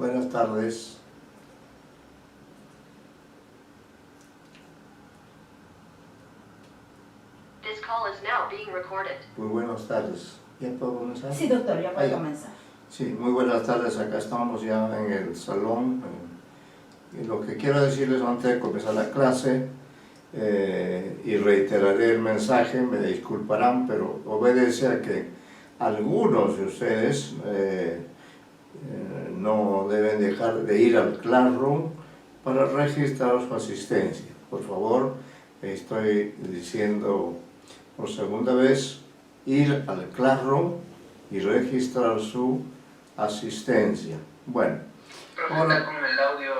Buenas tardes. This call is now being recorded. Muy buenas tardes. ¿Ya puedo comenzar? Sí, doctor, ya puede comenzar. Sí, muy buenas tardes. Acá estamos ya en el salón. Y lo que quiero decirles antes de comenzar la clase, y reiteraré el mensaje, me disculparán, pero obedece a que algunos de ustedes no deben dejar de ir al Classroom para registrar su asistencia. Por favor, estoy diciendo por segunda vez, ir al Classroom y registrar su asistencia. Bueno. Profesor, con el audio,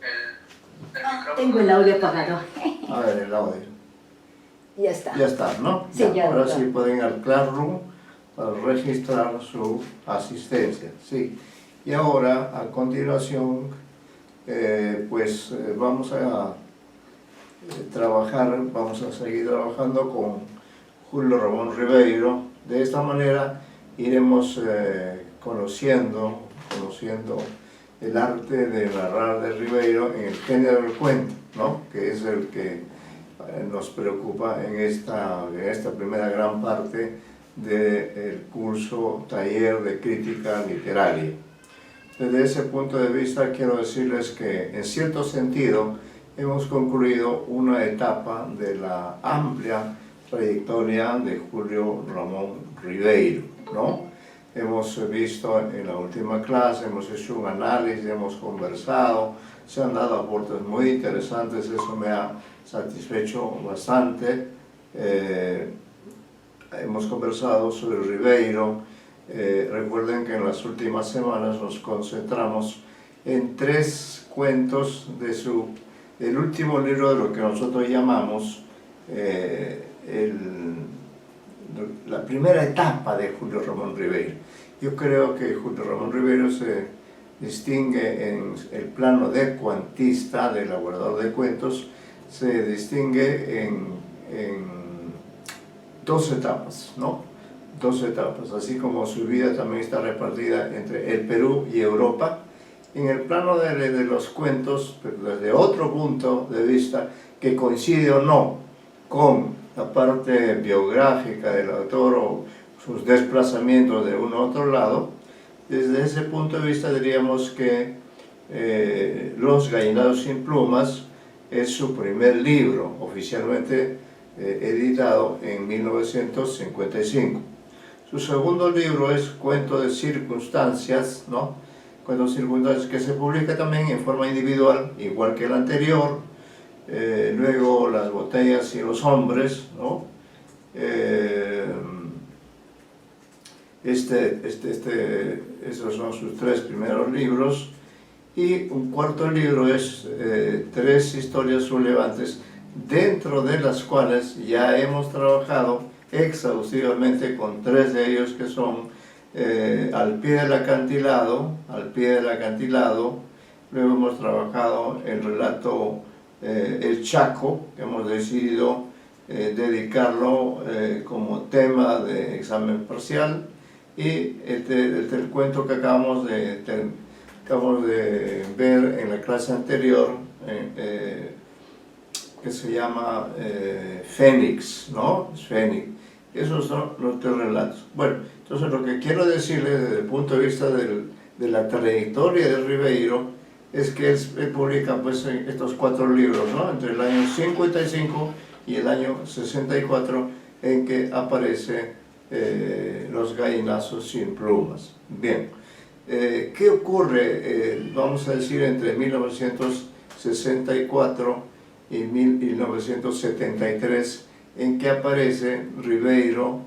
el micrófono. Tengo el audio apagado. A ver, el audio. Ya está. Ya está, ¿no? Sí, ya, ahora doctor. sí pueden ir al Classroom para registrar su asistencia. Sí. Y ahora, a continuación, vamos a vamos a seguir trabajando con Julio Ramón Ribeiro. De esta manera iremos conociendo el arte de narrar de Ribeiro en el género del cuento, ¿no? Que es el que nos preocupa en esta primera gran parte del curso taller de crítica literaria. Desde ese punto de vista quiero decirles que en cierto sentido hemos concluido una etapa de la amplia trayectoria de Julio Ramón Ribeiro, ¿no? Hemos visto en la última clase, hemos hecho un análisis, hemos conversado, se han dado aportes muy interesantes, eso me ha satisfecho bastante. Hemos conversado sobre Ribeiro. Recuerden que en las últimas semanas nos concentramos en 3 cuentos del último libro de lo que nosotros llamamos la primera etapa de Julio Ramón Ribeiro. Yo creo que Julio Ramón Ribeiro se distingue en el plano de cuentista, de elaborador de cuentos, se distingue en 2 etapas, ¿no? 2 etapas, así como su vida también está repartida entre el Perú y Europa. En el plano de los cuentos, pero desde otro punto de vista, que coincide o no con la parte biográfica del autor o sus desplazamientos de uno a otro lado, desde ese punto de vista diríamos que Los Gallinados sin Plumas es su primer libro, oficialmente editado en 1955. Su segundo libro es Cuento de Circunstancias, ¿no? Cuento de Circunstancias, que se publica también en forma individual, igual que el anterior. Luego Las Botellas y los Hombres, ¿no? Esos son sus 3 primeros libros. Y un cuarto libro es 3 historias relevantes, dentro de las cuales ya hemos trabajado exhaustivamente con 3 de ellos, que son Al pie del acantilado, luego hemos trabajado el relato El Chaco, que hemos decidido dedicarlo como tema de examen parcial, y el cuento que acabamos de ver en la clase anterior, que se llama Fénix, ¿no? Fénix. Esos son los 3 relatos. Bueno, entonces lo que quiero decirles desde el punto de vista de la trayectoria de Ribeiro es que él publica pues estos 4 libros, ¿no? Entre el año 55 y el año 64, en que aparece Los Gallinazos sin Plumas. Bien, ¿qué ocurre, vamos a decir, entre 1964 y 1973, en que aparece Ribeiro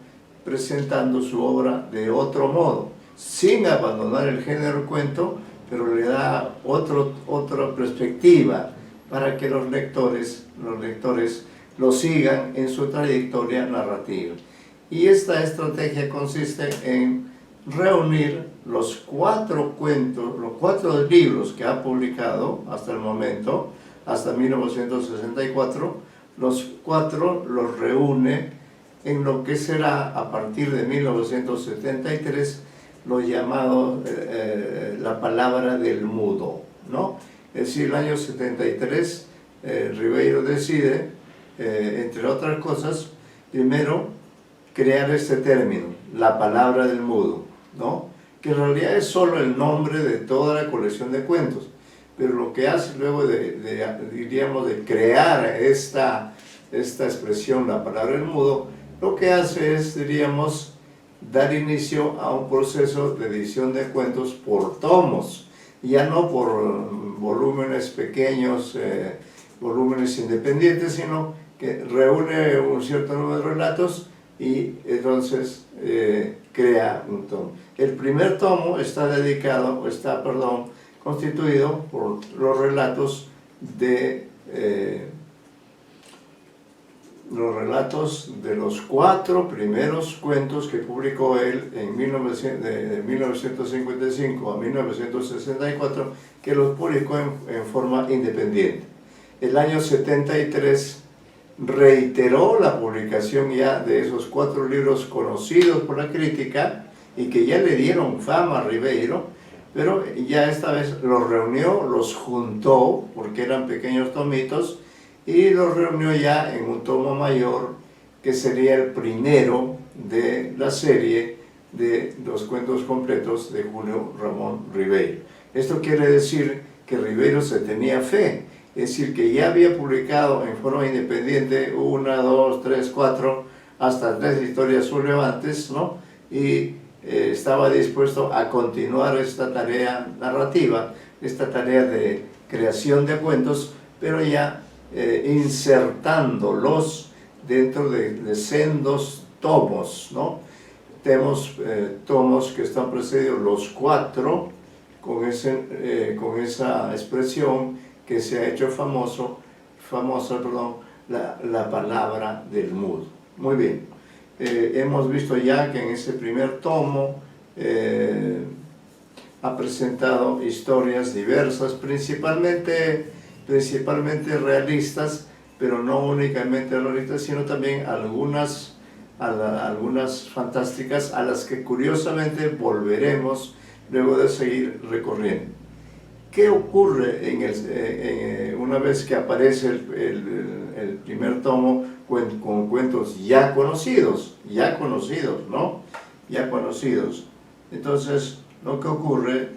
presentando su obra de otro modo, sin abandonar el género del cuento, pero le da otra perspectiva para que los lectores lo sigan en su trayectoria narrativa. Y esta estrategia consiste en reunir los 4 cuentos, los 4 libros que ha publicado hasta el momento, hasta 1964, los 4 los reúne en lo que será, a partir de 1973, lo llamado la palabra del mudo, ¿no? Es decir, el año 73 Ribeiro decide, entre otras cosas, primero crear este término, la palabra del mudo, ¿no? Que en realidad es solo el nombre de toda la colección de cuentos, pero lo que hace luego diríamos, de crear esta expresión, la palabra del mudo, lo que hace es, diríamos, dar inicio a un proceso de edición de cuentos por tomos, ya no por volúmenes pequeños, volúmenes independientes, sino que reúne un cierto número de relatos y entonces crea un tomo. El primer tomo está constituido por los relatos de los 4 primeros cuentos que publicó él de 1955 a 1964, que los publicó en forma independiente. El año 73 reiteró la publicación ya de esos 4 libros conocidos por la crítica y que ya le dieron fama a Ribeiro, pero ya esta vez los reunió, los juntó, porque eran pequeños tomitos, y los reunió ya en un tomo mayor, que sería el primero de la serie de los cuentos completos de Julio Ramón Ribeiro. Esto quiere decir que Ribeiro se tenía fe, es decir, que ya había publicado en forma independiente 1, 2, 3, 4, hasta 3 historias relevantes, ¿no? Y estaba dispuesto a continuar esta tarea narrativa, esta tarea de creación de cuentos, pero ya insertándolos dentro de sendos tomos, ¿no? Tenemos tomos que están precedidos, los 4, con esa expresión que se ha hecho famosa, la palabra del mudo. Muy bien, hemos visto ya que en ese primer tomo ha presentado historias diversas, principalmente realistas, pero no únicamente realistas, sino también algunas fantásticas, a las que curiosamente volveremos luego de seguir recorriendo. ¿Qué ocurre una vez que aparece el primer tomo con cuentos ya conocidos, ¿no? Ya conocidos. Entonces, lo que ocurre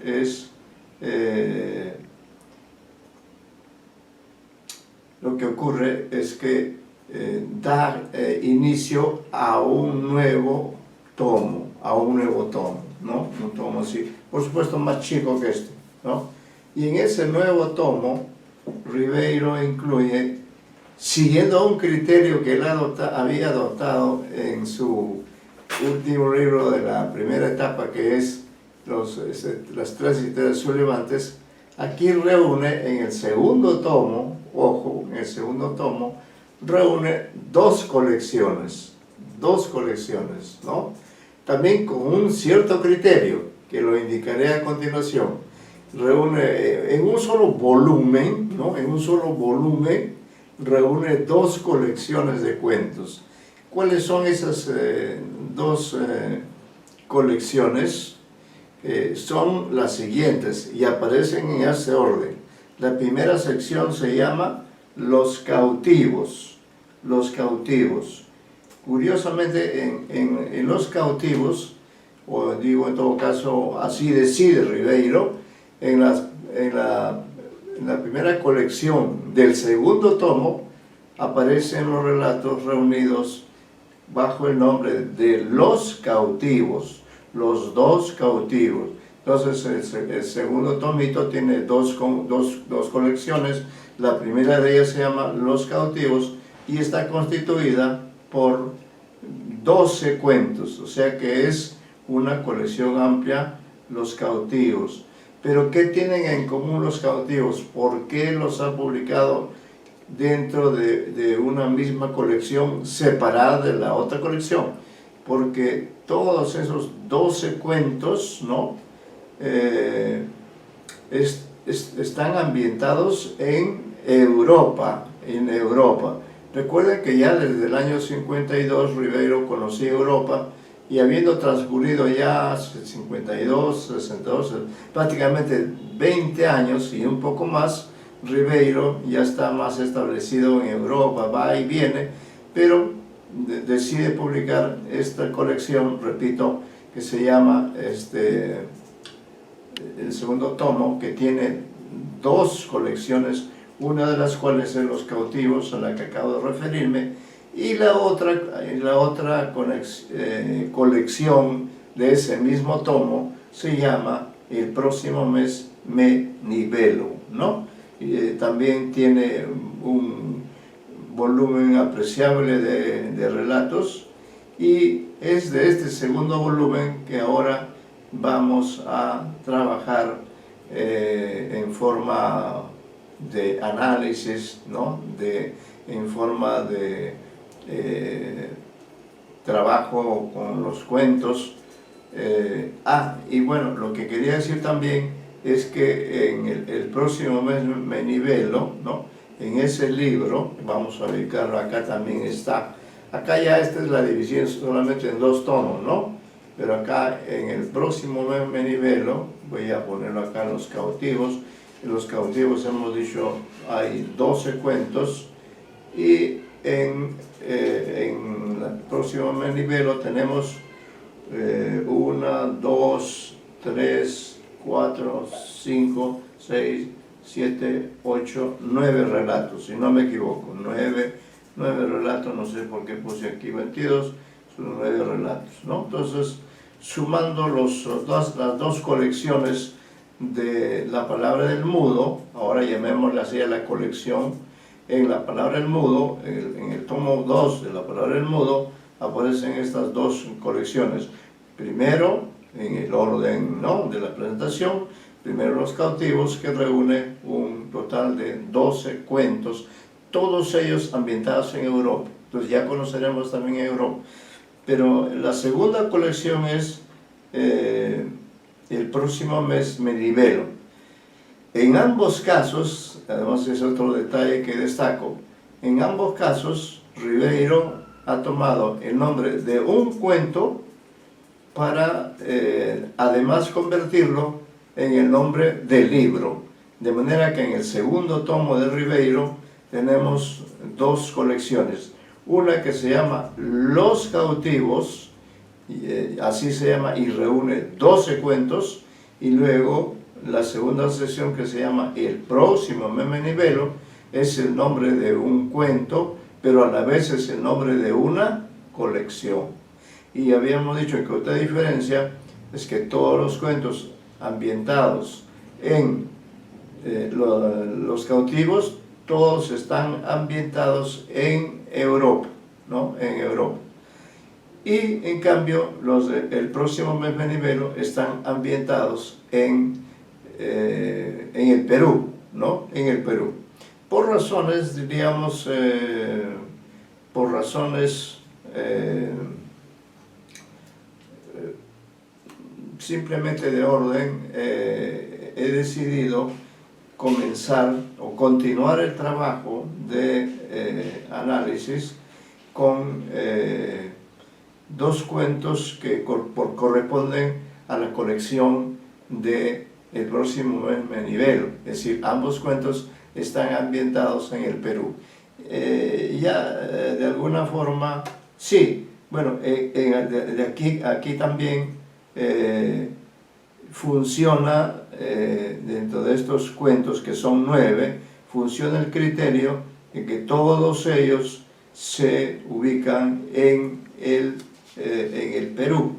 es que da inicio a un nuevo tomo, ¿no? Un tomo así, por supuesto más chico que este, ¿no? Y en ese nuevo tomo, Ribeiro incluye, siguiendo un criterio que él había adoptado en su último libro de la primera etapa, que es las 3 historias relevantes, aquí reúne en el segundo tomo, ojo, en el segundo tomo, reúne 2 colecciones, ¿no? También con un cierto criterio, que lo indicaré a continuación. Reúne en un solo volumen, ¿no? Reúne 2 colecciones de cuentos. ¿Cuáles son esas 2 colecciones? Son las siguientes y aparecen en este orden. La primera sección se llama Los cautivos. Curiosamente, en Los cautivos, o digo en todo caso, así decide Ribeiro, en la primera colección del segundo tomo aparecen los relatos reunidos bajo el nombre de Los cautivos, los 2 cautivos. Entonces el segundo tomito tiene dos colecciones. La primera de ellas se llama Los cautivos y está constituida por 12 cuentos, o sea que es una colección amplia, Los cautivos. Pero ¿qué tienen en común los cautivos? ¿Por qué los ha publicado dentro de una misma colección separada de la otra colección? Porque todos esos 12 cuentos, ¿no? Están ambientados en Europa. Recuerden que ya desde el año 52 Ribeiro conocía Europa y habiendo transcurrido ya 52, 62, prácticamente 20 años y un poco más, Ribeiro ya está más establecido en Europa, va y viene, pero decide publicar esta colección, repito, que se llama el segundo tomo, que tiene dos colecciones, una de las cuales es Los cautivos, a la que acabo de referirme, y la otra colección de ese mismo tomo se llama El próximo mes me nivelo, ¿no? También tiene un volumen apreciable de relatos, y es de este segundo volumen que ahora vamos a trabajar en forma de análisis, ¿no? En forma de trabajo con los cuentos. Y bueno, lo que quería decir también es que en el próximo mes me nivelo, ¿no? En ese libro, vamos a ubicarlo acá, también está. Acá ya esta es la división solamente en dos tomos, ¿no? Pero acá en el próximo mes me nivelo, voy a ponerlo acá en Los cautivos. En Los cautivos hemos dicho hay 12 cuentos, y en el próximo mes nivelo tenemos 1, 2, 3, 4, 5, 6, 7, 8, 9 relatos, si no me equivoco, 9 relatos, no sé por qué puse aquí 22, son 9 relatos, ¿no? Entonces, sumando las dos colecciones de La palabra del mudo, ahora llamémosla así a la colección, en La palabra del mudo, en el tomo 2 de La palabra del mudo, aparecen estas dos colecciones. Primero, en el orden, ¿no?, de la presentación, primero Los cautivos, que reúne un total de 12 cuentos, todos ellos ambientados en Europa. Entonces ya conoceremos también Europa. Pero la segunda colección es El próximo mes me nivelo. En ambos casos, además es otro detalle que destaco, en ambos casos Ribeiro ha tomado el nombre de un cuento para además convertirlo en el nombre del libro. De manera que en el segundo tomo de Ribeiro tenemos dos colecciones. Una que se llama Los cautivos, así se llama, y reúne 12 cuentos, y luego la segunda sección que se llama El próximo mes me nivelo, es el nombre de un cuento, pero a la vez es el nombre de una colección. Y habíamos dicho que otra diferencia es que todos los cuentos ambientados en Los cautivos, todos están ambientados en Europa, ¿no? En Europa. Y en cambio, los del próximo mes me nivelo están ambientados en el Perú, ¿no? En el Perú. Por razones, diríamos, simplemente de orden, he decidido comenzar o continuar el trabajo de análisis con dos cuentos que corresponden a la colección de El próximo mes me nivelo, es decir, ambos cuentos están ambientados en el Perú. De alguna forma, sí, bueno, aquí también funciona, dentro de estos cuentos, que son 9, funciona el criterio de que todos ellos se ubican en el Perú.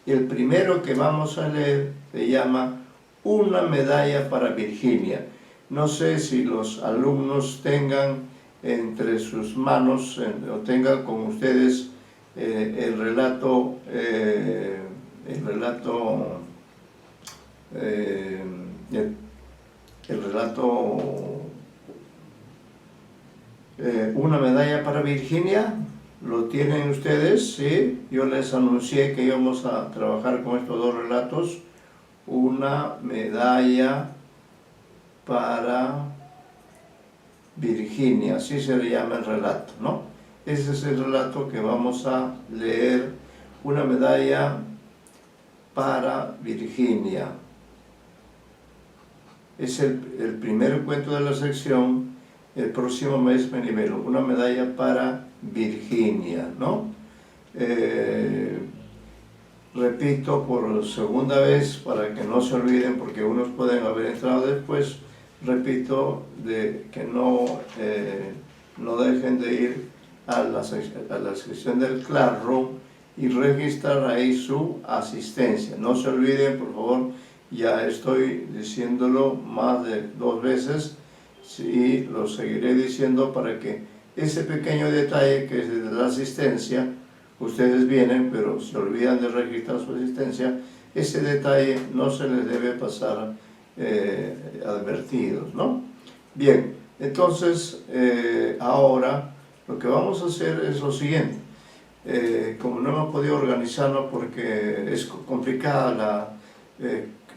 Y el primero que vamos a leer se llama Una medalla para Virginia. No sé si los alumnos tengan entre sus manos o tengan con ustedes el relato Una medalla para Virginia. ¿Lo tienen ustedes? Sí. Yo les anuncié que íbamos a trabajar con estos dos relatos. Una medalla para Virginia, así se le llama el relato, ¿no? Ese es el relato que vamos a leer una medalla para Virginia. Es el primer cuento de la sección. El próximo mes me libero una medalla para Virginia, ¿no? Repito por segunda vez para que no se olviden, porque unos pueden haber entrado después. Repito de que no dejen de ir a la sección del Classroom y registrar ahí su asistencia. No se olviden, por favor, ya estoy diciéndolo más de 2 veces y lo seguiré diciendo para que ese pequeño detalle que es de la asistencia, ustedes vienen pero se olvidan de registrar su asistencia, ese detalle no se les debe pasar advertidos, ¿no? Bien, entonces ahora lo que vamos a hacer es lo siguiente. Como no hemos podido organizarnos porque es complicada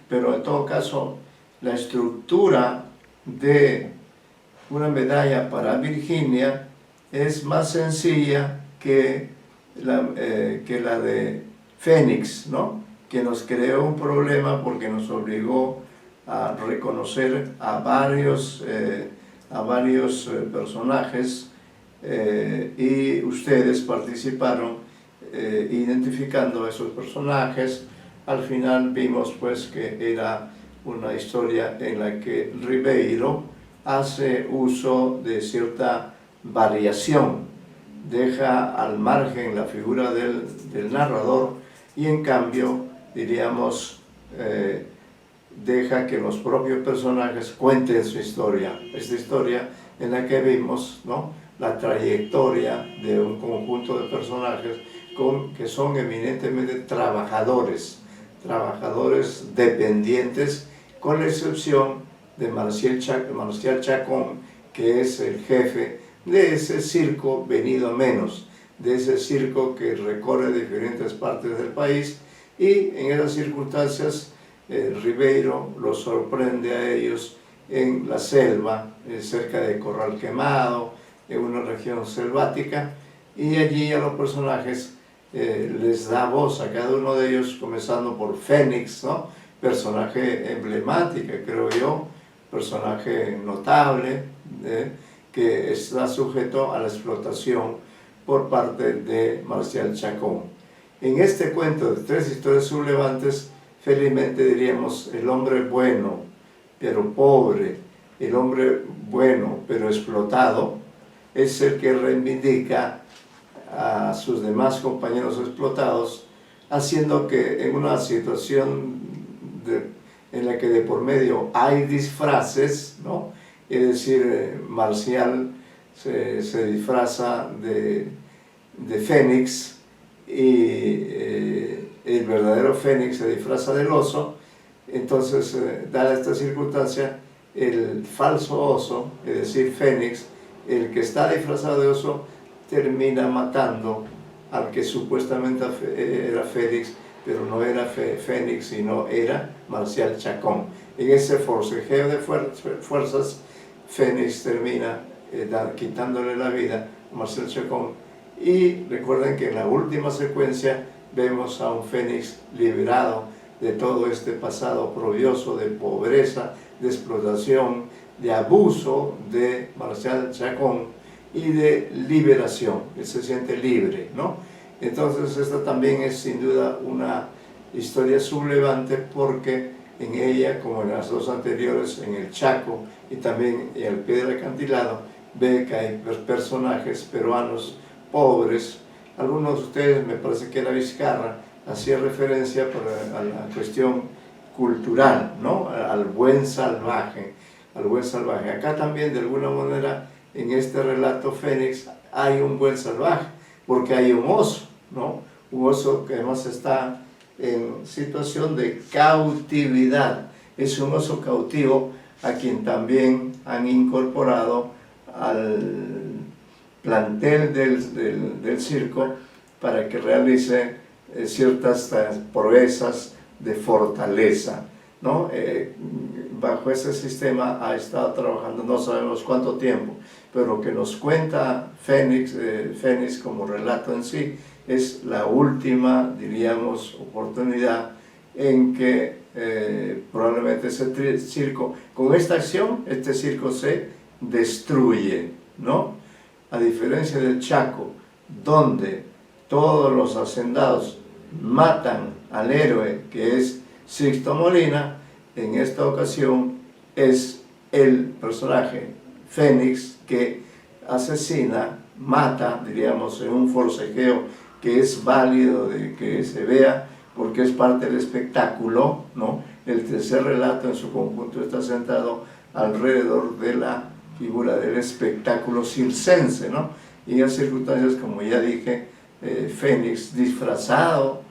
pero en todo caso la estructura de una medalla para Virginia es más sencilla que la de Fénix, ¿no? Que nos creó un problema porque nos obligó a reconocer a varios personajes y ustedes participaron identificando a esos personajes. Al final vimos pues que era una historia en la que Ribeiro hace uso de cierta variación, deja al margen la figura del narrador y en cambio, diríamos, deja que los propios personajes cuenten su historia. Esta historia en la que vimos, ¿no?, la trayectoria de un conjunto de personajes que son eminentemente trabajadores dependientes, con la excepción de Marcial Chacón, que es el jefe de ese circo venido a menos, de ese circo que recorre diferentes partes del país, y en esas circunstancias Ribeiro los sorprende a ellos en la selva, cerca de Corral Quemado, en una región selvática, y allí a los personajes les da voz a cada uno de ellos, comenzando por Fénix, ¿no?, personaje emblemático, creo yo, personaje notable, que está sujeto a la explotación por parte de Marcial Chacón. En este cuento de 3 historias sublevantes, felizmente diríamos el hombre bueno pero pobre, el hombre bueno pero explotado, es el que reivindica a sus demás compañeros explotados, haciendo que en una situación en la que de por medio hay disfraces, ¿no?, es decir, Marcial se disfraza de Fénix y el verdadero Fénix se disfraza del oso. Entonces, dada esta circunstancia, el falso oso, es decir, Fénix, el que está disfrazado de oso, termina matando al que supuestamente era Fénix, pero no era Fénix, sino era Marcial Chacón. En ese forcejeo de fuerzas, Fénix termina quitándole la vida a Marcial Chacón. Y recuerden que en la última secuencia vemos a un Fénix liberado de todo este pasado oprobioso de pobreza, de explotación, de abuso de Marcial Chacón y de liberación. Él se siente libre, ¿no? Entonces esta también es sin duda una historia sublevante, porque en ella, como en las 2 anteriores, en el Chaco y también al pie del acantilado, ve que hay personajes peruanos pobres. Algunos de ustedes, me parece que era Vizcarra, hacía referencia a la cuestión cultural, ¿no?, al buen salvaje, Acá también, de alguna manera, en este relato Fénix, hay un buen salvaje, porque hay un oso, ¿no?, un oso que además está en situación de cautividad. Es un oso cautivo a quien también han incorporado al plantel del circo para que realice ciertas proezas de fortaleza, ¿no? Bajo ese sistema ha estado trabajando no sabemos cuánto tiempo, pero lo que nos cuenta Fénix como relato en sí es la última, diríamos, oportunidad en que probablemente ese circo, con esta acción, este circo se destruye, ¿no? A diferencia del Chaco, donde todos los hacendados matan al héroe que es Sixto Molina, en esta ocasión es el personaje Fénix que asesina, mata, diríamos, en un forcejeo que es válido de que se vea porque es parte del espectáculo, ¿no? El tercer relato en su conjunto está centrado alrededor de la figura del espectáculo circense, ¿no? Y en circunstancias, como ya dije, Fénix disfrazado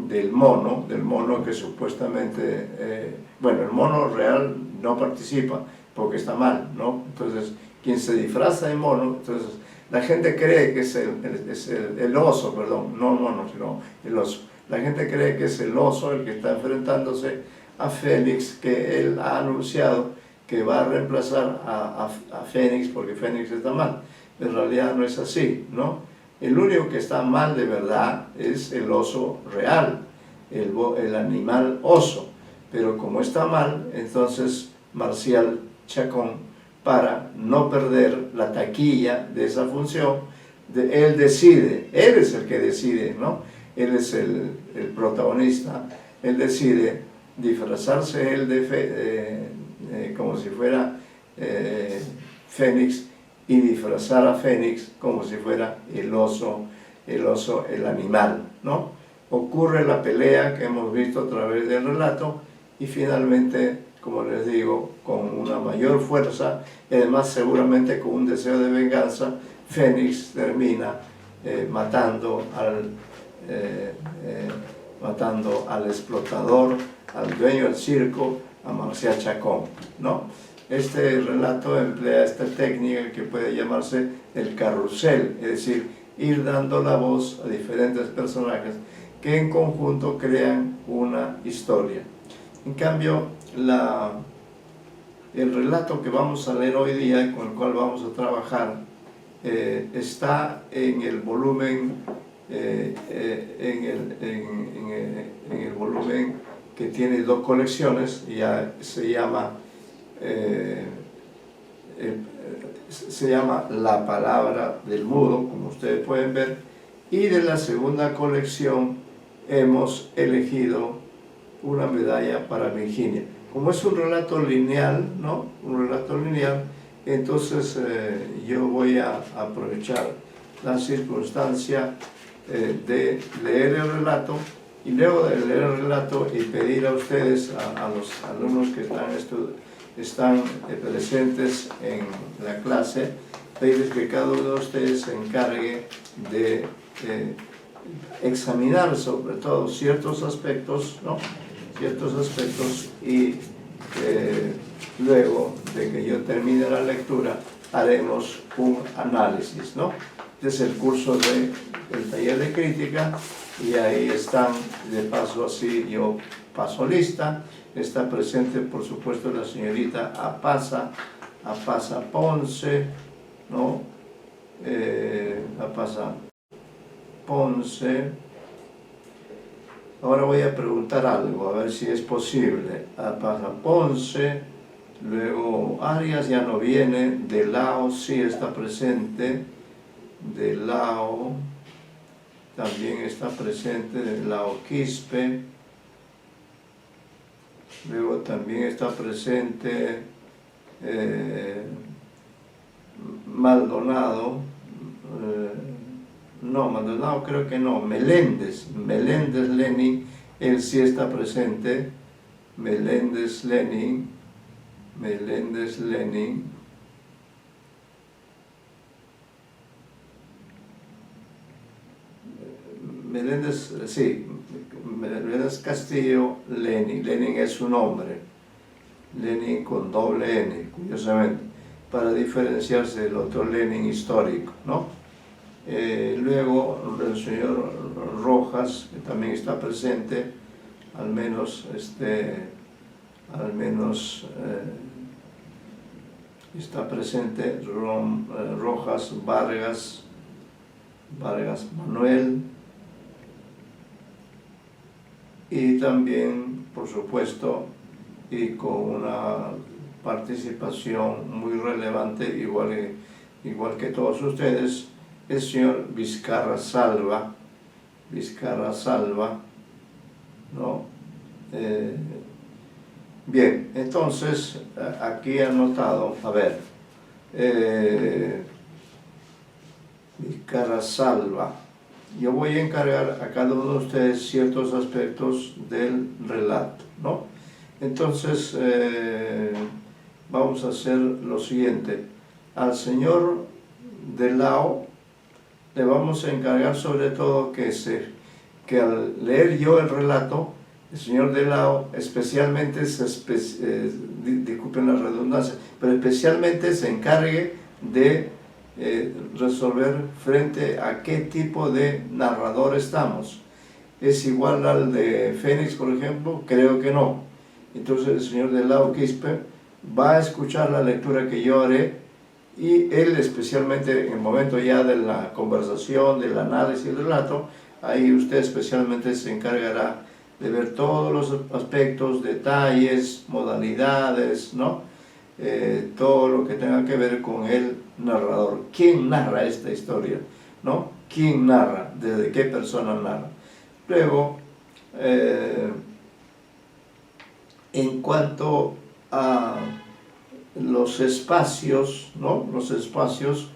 del mono que supuestamente, bueno, el mono real no participa porque está mal, ¿no? Entonces, quien se disfraza de mono, entonces la gente cree que es el oso, perdón, no el mono, sino el oso. La gente cree que es el oso el que está enfrentándose a Fénix, que él ha anunciado que va a reemplazar a Fénix porque Fénix está mal. En realidad no es así, ¿no? El único que está mal de verdad es el oso real, el animal oso. Pero como está mal, entonces Marcial Chacón, para no perder la taquilla de esa función, él decide, él es el que decide, ¿no? Él es el protagonista, él decide disfrazarse él como si fuera Fénix, y disfrazar a Fénix como si fuera el oso, el animal, ¿no? Ocurre la pelea que hemos visto a través del relato y finalmente, como les digo, con una mayor fuerza y además seguramente con un deseo de venganza, Fénix termina matando al explotador, al dueño del circo, a Marcial Chacón, ¿no? Este relato emplea esta técnica que puede llamarse el carrusel, es decir, ir dando la voz a diferentes personajes que en conjunto crean una historia. En cambio, el relato que vamos a leer hoy día y con el cual vamos a trabajar está en el volumen, en el volumen que tiene 2 colecciones, y se llama La palabra del mudo, como ustedes pueden ver, y de la segunda colección hemos elegido una medalla para Virginia. Como es un relato lineal, ¿no? Un relato lineal, entonces yo voy a aprovechar la circunstancia de leer el relato, y luego de leer el relato y pedir a ustedes, a los alumnos que están presentes en la clase, pedirles que cada uno de ustedes se encargue de examinar sobre todo ciertos aspectos, ¿no? Ciertos aspectos, y luego de que yo termine la lectura haremos un análisis, ¿no? Este es el curso del taller de crítica, y ahí están, de paso así yo paso lista. Está presente, por supuesto, la señorita Apasa Ponce, ¿no? Apasa Ponce. Ahora voy a preguntar algo, a ver si es posible. Apasa Ponce, luego Arias ya no viene, De Lao sí está presente, De Lao también está presente, De Lao Quispe. Luego también está presente Maldonado, no, Maldonado creo que no, Meléndez Lenin, él sí está presente, Meléndez Lenin, sí, Meléndez Castillo, Lenin es su nombre, Lenin con doble N, curiosamente, para diferenciarse del otro Lenin histórico, ¿no? Luego el señor Rojas, que también está presente, al menos está presente Rojas Vargas Manuel, y también, por supuesto, y con una participación muy relevante, igual que todos ustedes, el señor Vizcarra Salva, ¿no? Bien, entonces, aquí he anotado, a ver, Vizcarra Salva. Yo voy a encargar a cada uno de ustedes ciertos aspectos del relato, ¿no? Entonces, vamos a hacer lo siguiente. Al señor Delao le vamos a encargar sobre todo que al leer yo el relato, el señor Delao especialmente, disculpen la redundancia, pero especialmente se encargue de resolver frente a qué tipo de narrador estamos. ¿Es igual al de Fénix, por ejemplo? Creo que no. Entonces el señor Delao Quispe va a escuchar la lectura que yo haré, y él especialmente en el momento ya de la conversación, del análisis del relato, ahí usted especialmente se encargará de ver todos los aspectos, detalles, modalidades, ¿no? Todo lo que tenga que ver con el narrador. ¿Quién narra esta historia? ¿No? ¿Quién narra? ¿Desde qué persona narra? Luego, en cuanto a los espacios, ¿no? Los espacios,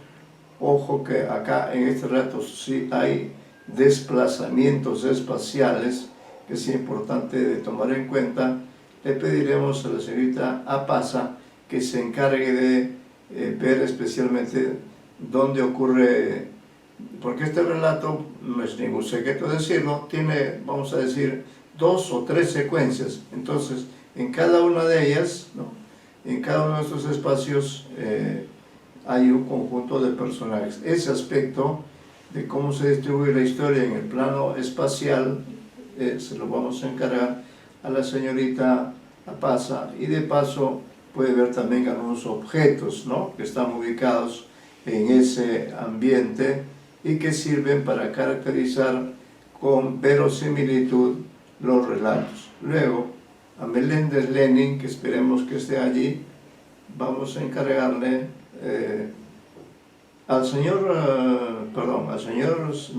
ojo que acá en este relato sí hay desplazamientos espaciales que es importante de tomar en cuenta. Le pediremos a la señorita Apasa que se encargue de ver especialmente dónde ocurre, porque este relato, no es ningún secreto decirlo, tiene, vamos a decir, 2 o 3 secuencias. Entonces, en cada una de ellas, ¿no? En cada uno de estos espacios hay un conjunto de personajes. Ese aspecto de cómo se distribuye la historia en el plano espacial se lo vamos a encargar a la señorita Apasa, y de paso puede ver también algunos objetos, ¿no? Que están ubicados en ese ambiente y que sirven para caracterizar con verosimilitud los relatos. Luego, a Meléndez Lenin, que esperemos que esté allí, vamos a encargarle al señor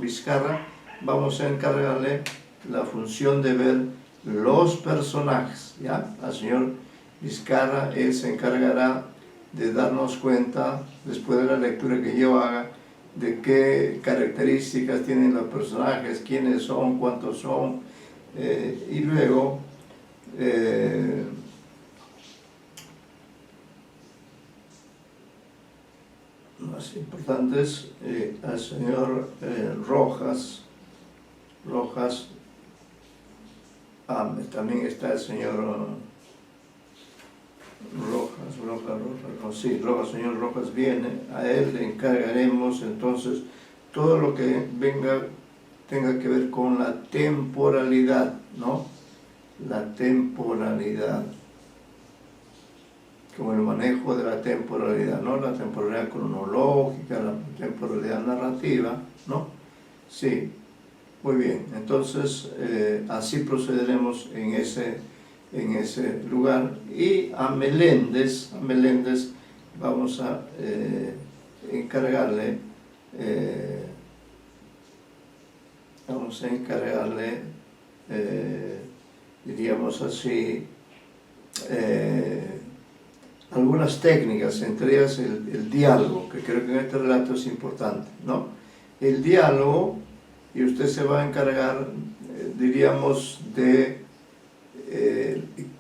Vizcarra, vamos a encargarle la función de ver los personajes, ¿ya? Al señor Vizcarra, él se encargará de darnos cuenta, después de la lectura que yo haga, de qué características tienen los personajes, quiénes son, cuántos son, y luego más importantes, al señor Rojas, también está el señor señor Rojas viene, a él le encargaremos entonces todo lo que tenga que ver con la temporalidad, ¿no? La temporalidad, como el manejo de la temporalidad, ¿no? La temporalidad cronológica, la temporalidad narrativa, ¿no? Sí, muy bien. Entonces, así procederemos en ese lugar. Y a Meléndez vamos a encargarle, diríamos así, algunas técnicas, entre ellas el diálogo, que creo que en este relato es importante, ¿no? El diálogo, y usted se va a encargar, diríamos, de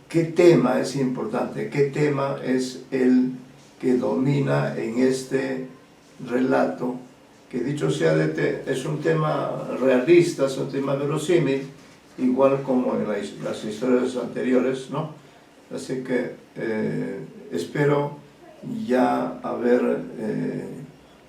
qué tema es importante, qué tema es el que domina en este relato, que dicho sea es un tema realista, es un tema verosímil, igual como en las historias anteriores, ¿no? Así que espero ya haber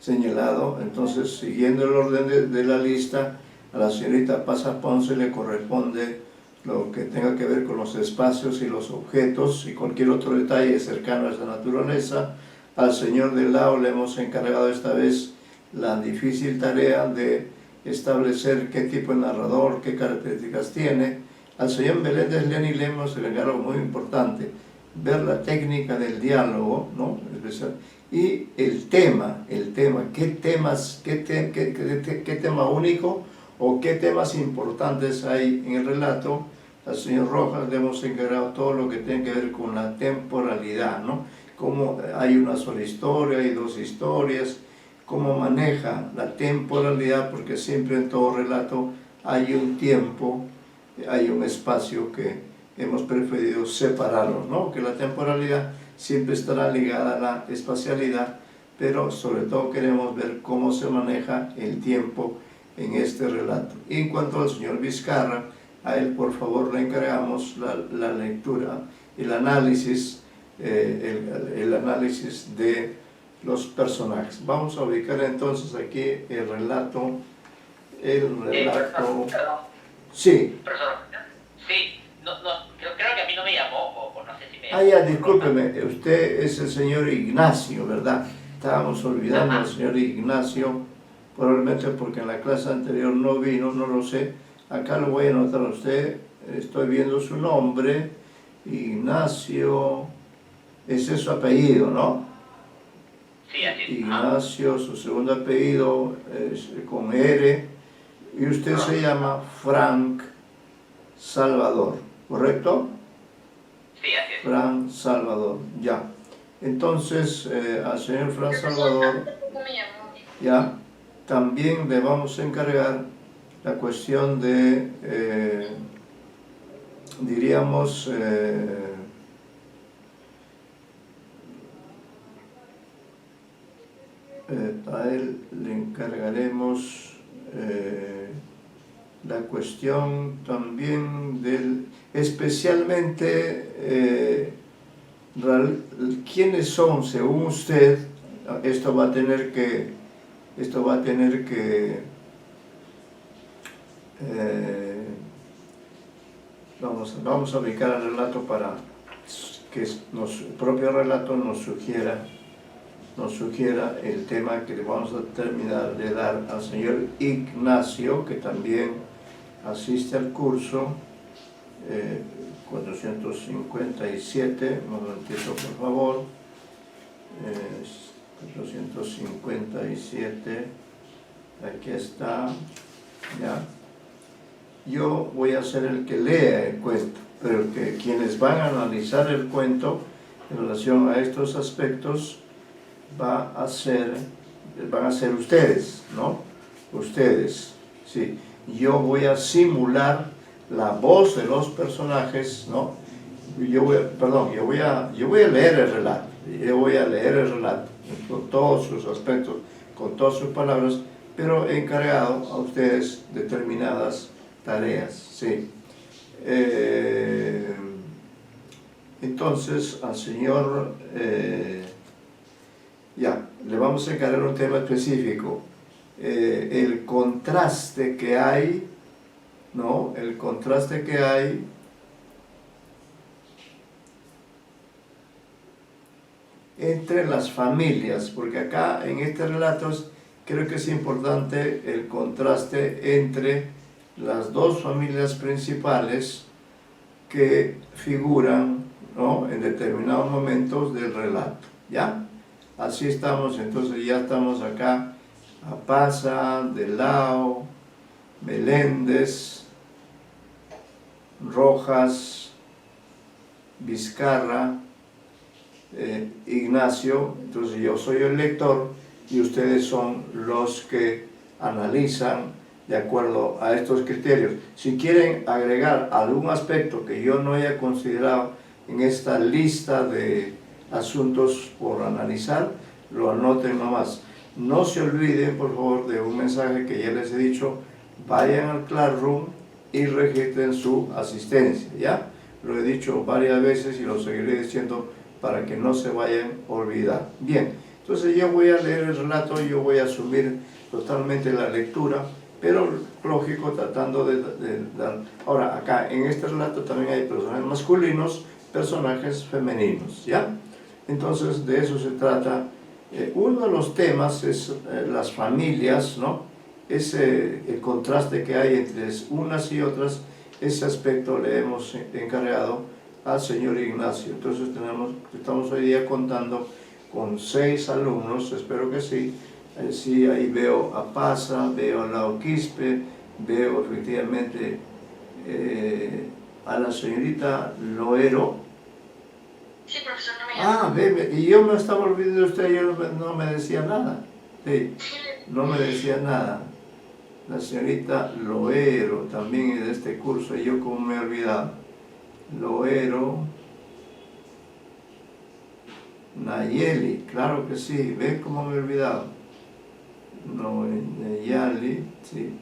señalado. Entonces, siguiendo el orden de la lista, a la señorita Pasa Ponce le corresponde lo que tenga que ver con los espacios y los objetos y cualquier otro detalle cercano a esa naturaleza. Al señor del Lao le hemos encargado esta vez la difícil tarea de establecer qué tipo de narrador, qué características tiene. Al señor Meléndez Leni le hemos encargado algo muy importante, ver la técnica del diálogo, ¿no? Y el tema, qué tema único o qué temas importantes hay en el relato. Al señor Rojas le hemos encargado todo lo que tiene que ver con la temporalidad, ¿no? Cómo hay una sola historia, hay dos historias, cómo maneja la temporalidad, porque siempre en todo relato hay un tiempo, hay un espacio que hemos preferido separarlos, ¿no? Que la temporalidad siempre estará ligada a la espacialidad, pero sobre todo queremos ver cómo se maneja el tiempo en este relato. Y en cuanto al señor Vizcarra, a él por favor le encargamos la lectura, el análisis de los personajes. Vamos a ubicar entonces aquí el relato. Perdón. Sí. Sí, no, yo creo que a mí no me llamó, o no sé si me llamó. Ah, ya, discúlpeme, usted es el señor Ignacio, ¿verdad? Estábamos olvidando al señor Ignacio, probablemente porque en la clase anterior no vino, no lo sé. Acá lo voy a anotar a usted, estoy viendo su nombre, Ignacio, ese es su apellido, ¿no? Sí, así es. Ignacio, su segundo apellido es con R, y usted se llama Frank Salvador, ¿correcto? Sí, así es. Frank Salvador, ya. Entonces, al señor Frank Salvador, ya, también le vamos a encargar la cuestión de, diríamos, a él le encargaremos la cuestión también del, especialmente, quiénes son según usted. Esto va a tener que vamos a ubicar el relato para que el propio relato nos sugiera el tema que le vamos a terminar de dar al señor Ignacio, que también asiste al curso 457, un momentito por favor, 457, aquí está, ya. Yo voy a ser el que lea el cuento, pero que quienes van a analizar el cuento en relación a estos aspectos van a ser ustedes, ¿no? Ustedes, sí. Yo voy a simular la voz de los personajes, ¿no? Yo voy a leer el relato, con todos sus aspectos, con todas sus palabras, pero he encargado a ustedes determinadas tareas, ¿sí? Entonces, al señor, le vamos a encargar un tema específico, el contraste que hay, ¿no? El contraste que hay entre las familias, porque acá en estos relatos creo que es importante el contraste entre las dos familias principales que figuran, ¿no?, en determinados momentos del relato, ¿ya? Así estamos, entonces ya estamos acá, Apaza, del Lao, Meléndez, Rojas, Vizcarra, Ignacio. Entonces yo soy el lector y ustedes son los que analizan de acuerdo a estos criterios. Si quieren agregar algún aspecto que yo no haya considerado en esta lista de asuntos por analizar, lo anoten nomás. No se olviden, por favor, de un mensaje que ya les he dicho: vayan al Classroom y registren su asistencia, ¿ya? Lo he dicho varias veces y lo seguiré diciendo para que no se vayan a olvidar. Bien, entonces yo voy a leer el relato, yo voy a asumir totalmente la lectura, pero lógico, tratando de dar. Ahora, acá en este relato también hay personajes masculinos, personajes femeninos, ¿ya? Entonces de eso se trata. Uno de los temas es las familias, ¿no? El contraste que hay entre unas y otras. Ese aspecto le hemos encargado al señor Ignacio. Entonces estamos hoy día contando con 6 alumnos, espero que sí. Sí, ahí veo a Pasa, veo a Lao Quispe, veo efectivamente a la señorita Loero. Sí, profesor, no me llamo. Ve, y yo me estaba olvidando de usted, yo no me decía nada. Sí, no me decía nada. La señorita Loero también es de este curso, y yo como me he olvidado. Loero, Nayeli, claro que sí, ¿ves cómo me he olvidado? No, Nayeli, sí.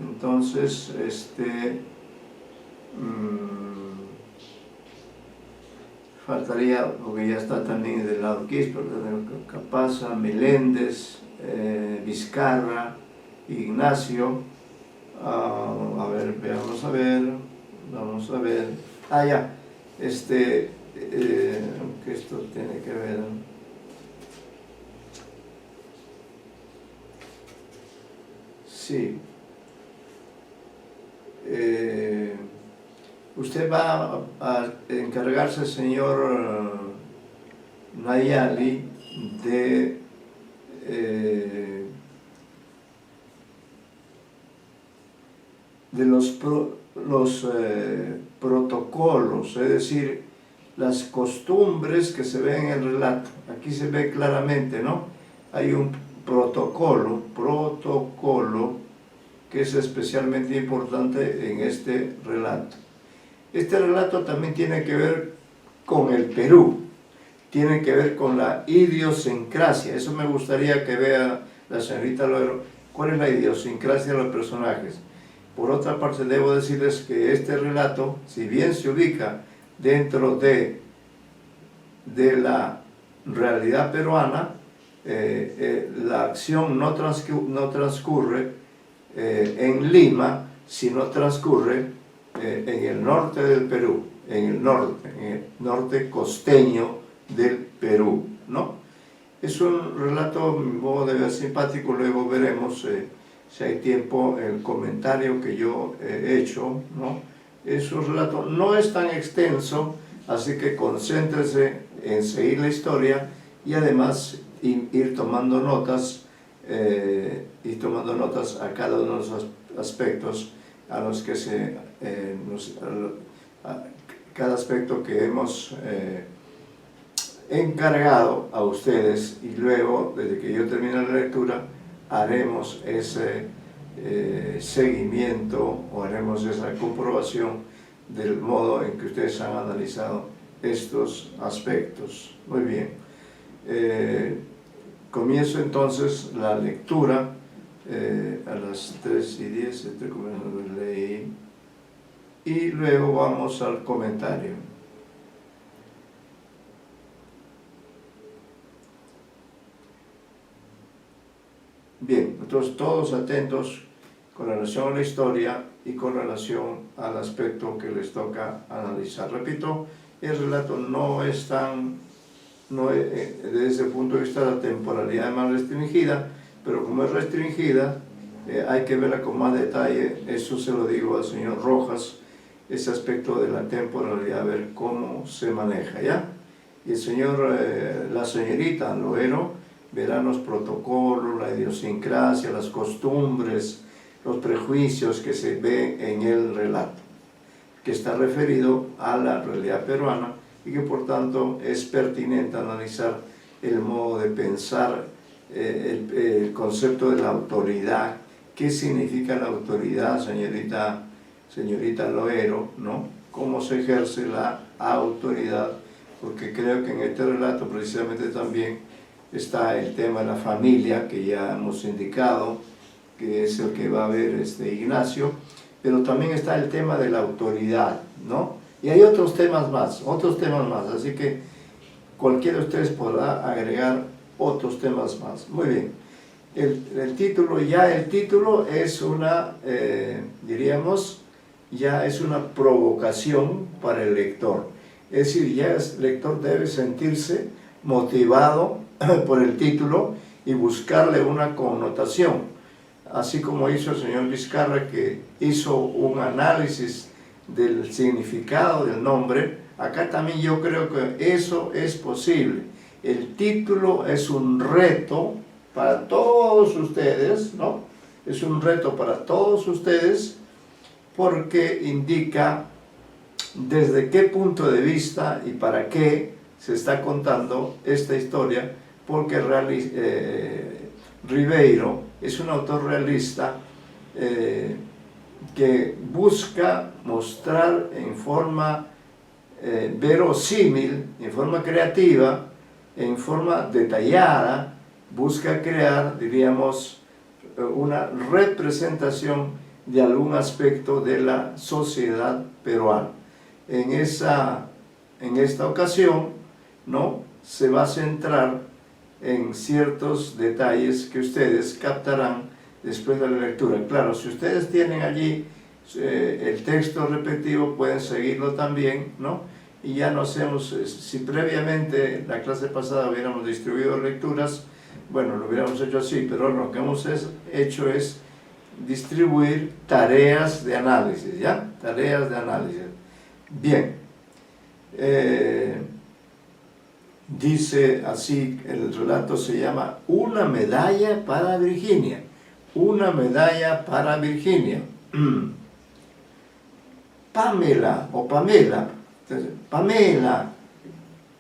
Entonces, faltaría, porque ya está también del lado Quispe, Capaza, Meléndez, Vizcarra, Ignacio. A ver, vamos a ver. Ya, que esto tiene que ver. Sí. Usted va a encargarse, señor Nayali, de los protocolos, es decir, las costumbres que se ven en el relato. Aquí se ve claramente, ¿no? Hay un protocolo que es especialmente importante en este relato. Este relato también tiene que ver con el Perú, tiene que ver con la idiosincrasia. Eso me gustaría que vea la señorita Loero, cuál es la idiosincrasia de los personajes. Por otra parte, debo decirles que este relato, si bien se ubica dentro de la realidad peruana, la acción no transcurre en Lima, sino transcurre en el norte del Perú, en el norte costeño del Perú, ¿no? Es un relato, modo de ver, simpático. Luego veremos, si hay tiempo, el comentario que yo he hecho, ¿no? Es un relato, no es tan extenso, así que concéntrese en seguir la historia y además ir tomando notas a cada uno de los aspectos a los que cada aspecto que hemos encargado a ustedes, y luego, desde que yo termine la lectura, haremos ese seguimiento o haremos esa comprobación del modo en que ustedes han analizado estos aspectos. Muy bien. Comienzo entonces la lectura a las 3:10, leí, y luego vamos al comentario. Bien, entonces todos atentos con relación a la historia y con relación al aspecto que les toca analizar. Repito, el relato no es desde el punto de vista de la temporalidad más restringida, pero como es restringida, hay que verla con más detalle. Eso se lo digo al señor Rojas, ese aspecto de la temporalidad, a ver cómo se maneja, ¿ya? Y el señor, la señorita Loero, verán los protocolos, la idiosincrasia, las costumbres, los prejuicios que se ven en el relato, que está referido a la realidad peruana y que por tanto es pertinente analizar el modo de pensar, el concepto de la autoridad. ¿Qué significa la autoridad, señorita Loero, ¿no? ¿Cómo se ejerce la autoridad? Porque creo que en este relato precisamente también está el tema de la familia, que ya hemos indicado, que es el que va a ver Ignacio, pero también está el tema de la autoridad, ¿no? Y hay otros temas más, así que cualquiera de ustedes podrá agregar otros temas más. Muy bien, el título es una, diríamos, ya es una provocación para el lector. Es decir, ya el lector debe sentirse motivado por el título y buscarle una connotación, así como hizo el señor Vizcarra, que hizo un análisis del significado del nombre. Acá también yo creo que eso es posible. El título es un reto para todos ustedes, ¿no? Es un reto para todos ustedes porque indica desde qué punto de vista y para qué se está contando esta historia, porque Ribeiro es un autor realista que busca mostrar en forma verosímil, en forma creativa, en forma detallada, busca crear, diríamos, una representación de algún aspecto de la sociedad peruana. En esta ocasión, ¿no?, se va a centrar en ciertos detalles que ustedes captarán después de la lectura. Claro, si ustedes tienen allí el texto respectivo, pueden seguirlo también, ¿no? Y ya no hacemos, si previamente la clase pasada hubiéramos distribuido lecturas, bueno, lo hubiéramos hecho así, pero lo que hemos hecho es distribuir tareas de análisis, ¿ya? Tareas de análisis. Bien, dice así, el relato se llama Una medalla para Virginia. Una medalla para Virginia. Pamela, Pamela,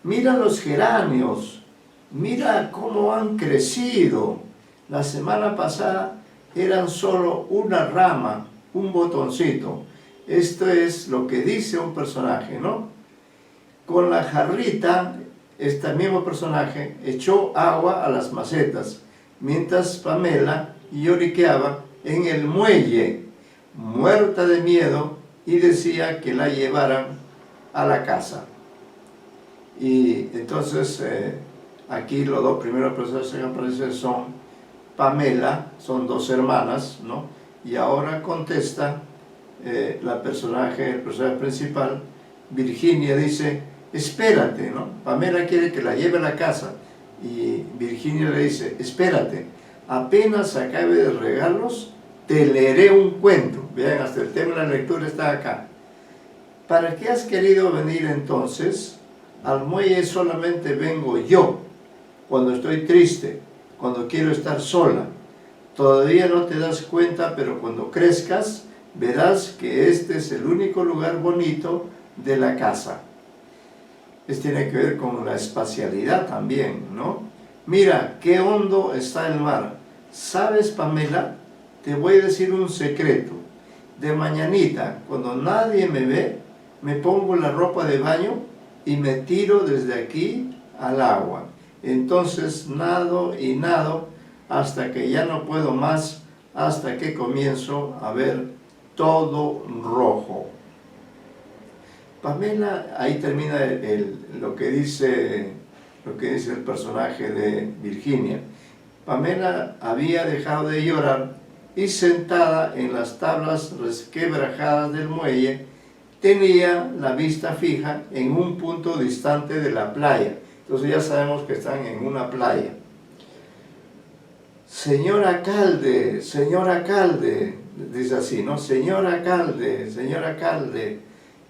mira los geranios, mira cómo han crecido. La semana pasada eran solo una rama, un botoncito. Esto es lo que dice un personaje, ¿no? Con la jarrita, este mismo personaje echó agua a las macetas, mientras Pamela lloriqueaba en el muelle, muerta de miedo, y decía que la llevaran a la casa. Y entonces aquí los dos primeros personajes que aparecen son Pamela, son dos hermanas, ¿no? Y ahora contesta el personaje principal, Virginia, dice, espérate, ¿no? Pamela quiere que la lleve a la casa y Virginia le dice, espérate, apenas acabe de regarlos, te leeré un cuento. Vean, hasta el tema de la lectura está acá. ¿Para qué has querido venir entonces? Al muelle solamente vengo yo, cuando estoy triste, cuando quiero estar sola. Todavía no te das cuenta, pero cuando crezcas, verás que este es el único lugar bonito de la casa. Esto tiene que ver con la espacialidad también, ¿no? Mira, qué hondo está el mar. ¿Sabes, Pamela? Te voy a decir un secreto. De mañanita, cuando nadie me ve, me pongo la ropa de baño y me tiro desde aquí al agua. Entonces nado y nado hasta que ya no puedo más, hasta que comienzo a ver todo rojo. Pamela, ahí termina lo que dice el personaje de Virginia. Pamela había dejado de llorar y sentada en las tablas resquebrajadas del muelle, tenía la vista fija en un punto distante de la playa. Entonces ya sabemos que están en una playa. Señor alcalde, dice así, ¿no? Señor alcalde.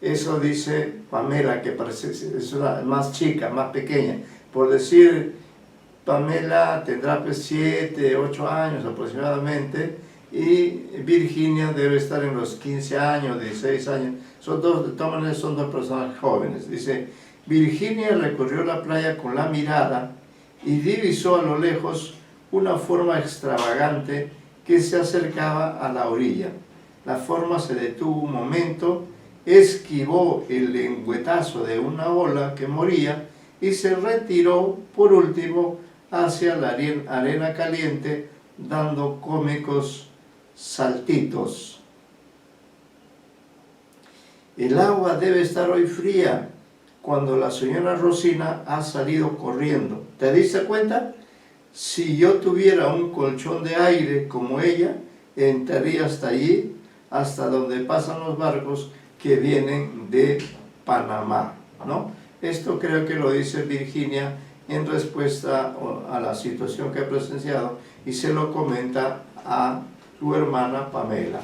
Eso dice Pamela, que parece es una más chica, más pequeña. Por decir, Pamela tendrá 7, 8 años aproximadamente, y Virginia debe estar en los 15 años, 16 años. Son dos, de todas maneras son dos personas jóvenes. Dice, Virginia recorrió la playa con la mirada y divisó a lo lejos una forma extravagante que se acercaba a la orilla. La forma se detuvo un momento, esquivó el lengüetazo de una ola que moría y se retiró por último hacia la arena caliente, dando cómicos saltitos. El agua debe estar hoy fría, cuando la señora Rosina ha salido corriendo. ¿Te diste cuenta? Si yo tuviera un colchón de aire como ella, entraría hasta allí, hasta donde pasan los barcos que vienen de Panamá. ¿no? Esto creo que lo dice Virginia en respuesta a la situación que ha presenciado y se lo comenta a su hermana Pamela.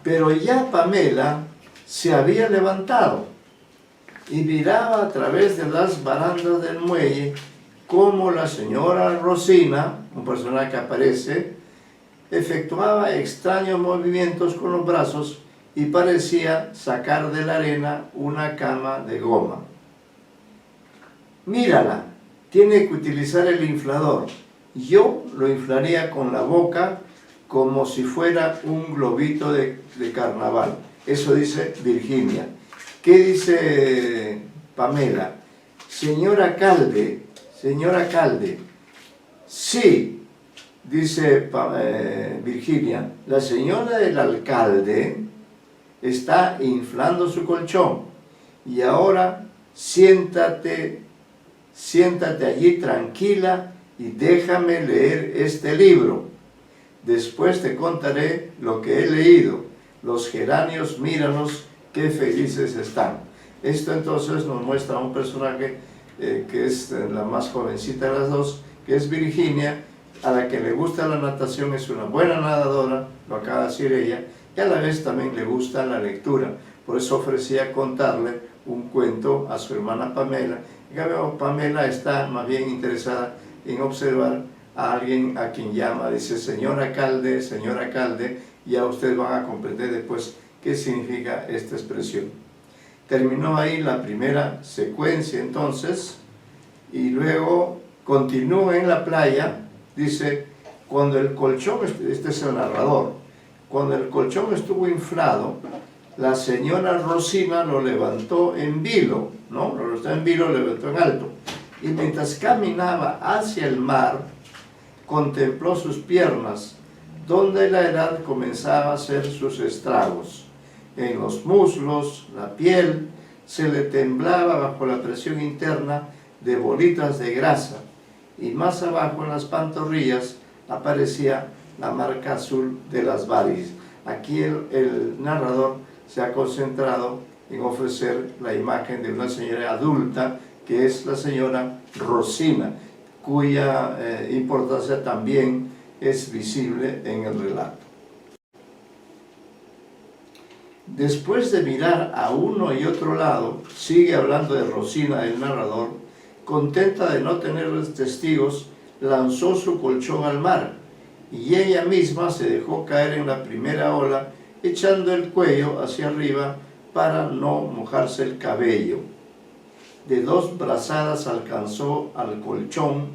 Pero ya Pamela se había levantado y miraba a través de las barandas del muelle cómo la señora Rosina, un personaje que aparece, efectuaba extraños movimientos con los brazos y parecía sacar de la arena una cama de goma. Mírala, tiene que utilizar el inflador. Yo lo inflaría con la boca como si fuera un globito de carnaval. Eso dice Virginia. ¿Qué dice Pamela? Señor alcalde, sí, dice Virginia, la señora del alcalde está inflando su colchón y ahora siéntate allí tranquila y déjame leer este libro. Después te contaré lo que he leído. Los geranios, míranos, qué felices están. Esto entonces nos muestra un personaje que es la más jovencita de las dos, que es Virginia, a la que le gusta la natación, es una buena nadadora, lo acaba de decir ella, y a la vez también le gusta la lectura. Por eso ofrecía contarle un cuento a su hermana Pamela. En cambio, Pamela está más bien interesada en observar a alguien a quien llama, dice señor alcalde, ya ustedes van a comprender después qué significa esta expresión. Terminó ahí la primera secuencia entonces, y luego continúa en la playa, dice, cuando el colchón, este es el narrador, cuando el colchón estuvo inflado, la señora Rosina lo levantó en vilo, ¿no? Lo levantó en vilo, lo levantó en alto, y mientras caminaba hacia el mar, contempló sus piernas, donde la edad comenzaba a hacer sus estragos. En los muslos, la piel, se le temblaba bajo la presión interna de bolitas de grasa, y más abajo en las pantorrillas aparecía la marca azul de las varices. Aquí el narrador se ha concentrado en ofrecer la imagen de una señora adulta, que es la señora Rosina, cuya importancia también es visible en el relato. Después de mirar a uno y otro lado, sigue hablando de Rosina, el narrador, contenta de no tener testigos, lanzó su colchón al mar, y ella misma se dejó caer en la primera ola, echando el cuello hacia arriba para no mojarse el cabello. De 2 brazadas alcanzó al colchón,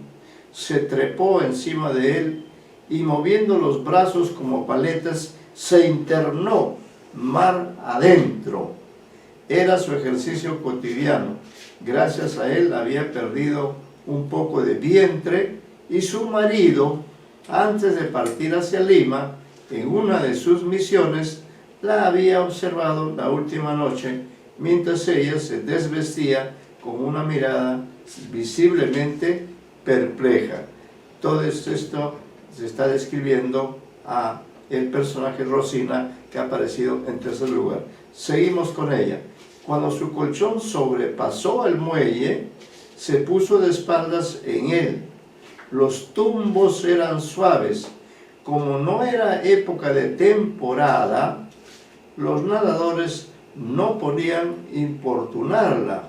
se trepó encima de él y moviendo los brazos como paletas se internó mar adentro. Era su ejercicio cotidiano. Gracias a él había perdido un poco de vientre y su marido, antes de partir hacia Lima, en una de sus misiones, la había observado la última noche mientras ella se desvestía con una mirada visiblemente perpleja. Todo esto se está describiendo a el personaje Rosina, que ha aparecido en tercer lugar. Seguimos con ella. Cuando su colchón sobrepasó el muelle, se puso de espaldas en él. Los tumbos eran suaves. Como no era época de temporada, los nadadores no podían importunarla.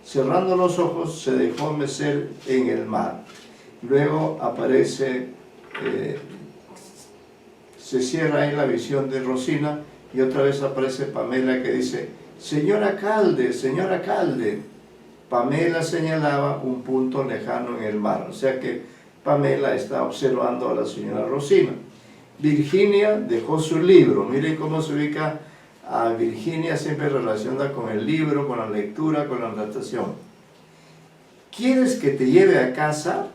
Cerrando los ojos, se dejó mecer en el mar. Luego aparece, se cierra ahí la visión de Rosina y otra vez aparece Pamela que dice, señor alcalde, señor alcalde. Pamela señalaba un punto lejano en el mar, o sea que Pamela está observando a la señora Rosina. Virginia dejó su libro, miren cómo se ubica a Virginia, siempre relacionada con el libro, con la lectura, con la natación. ¿Quieres que te lleve a casa?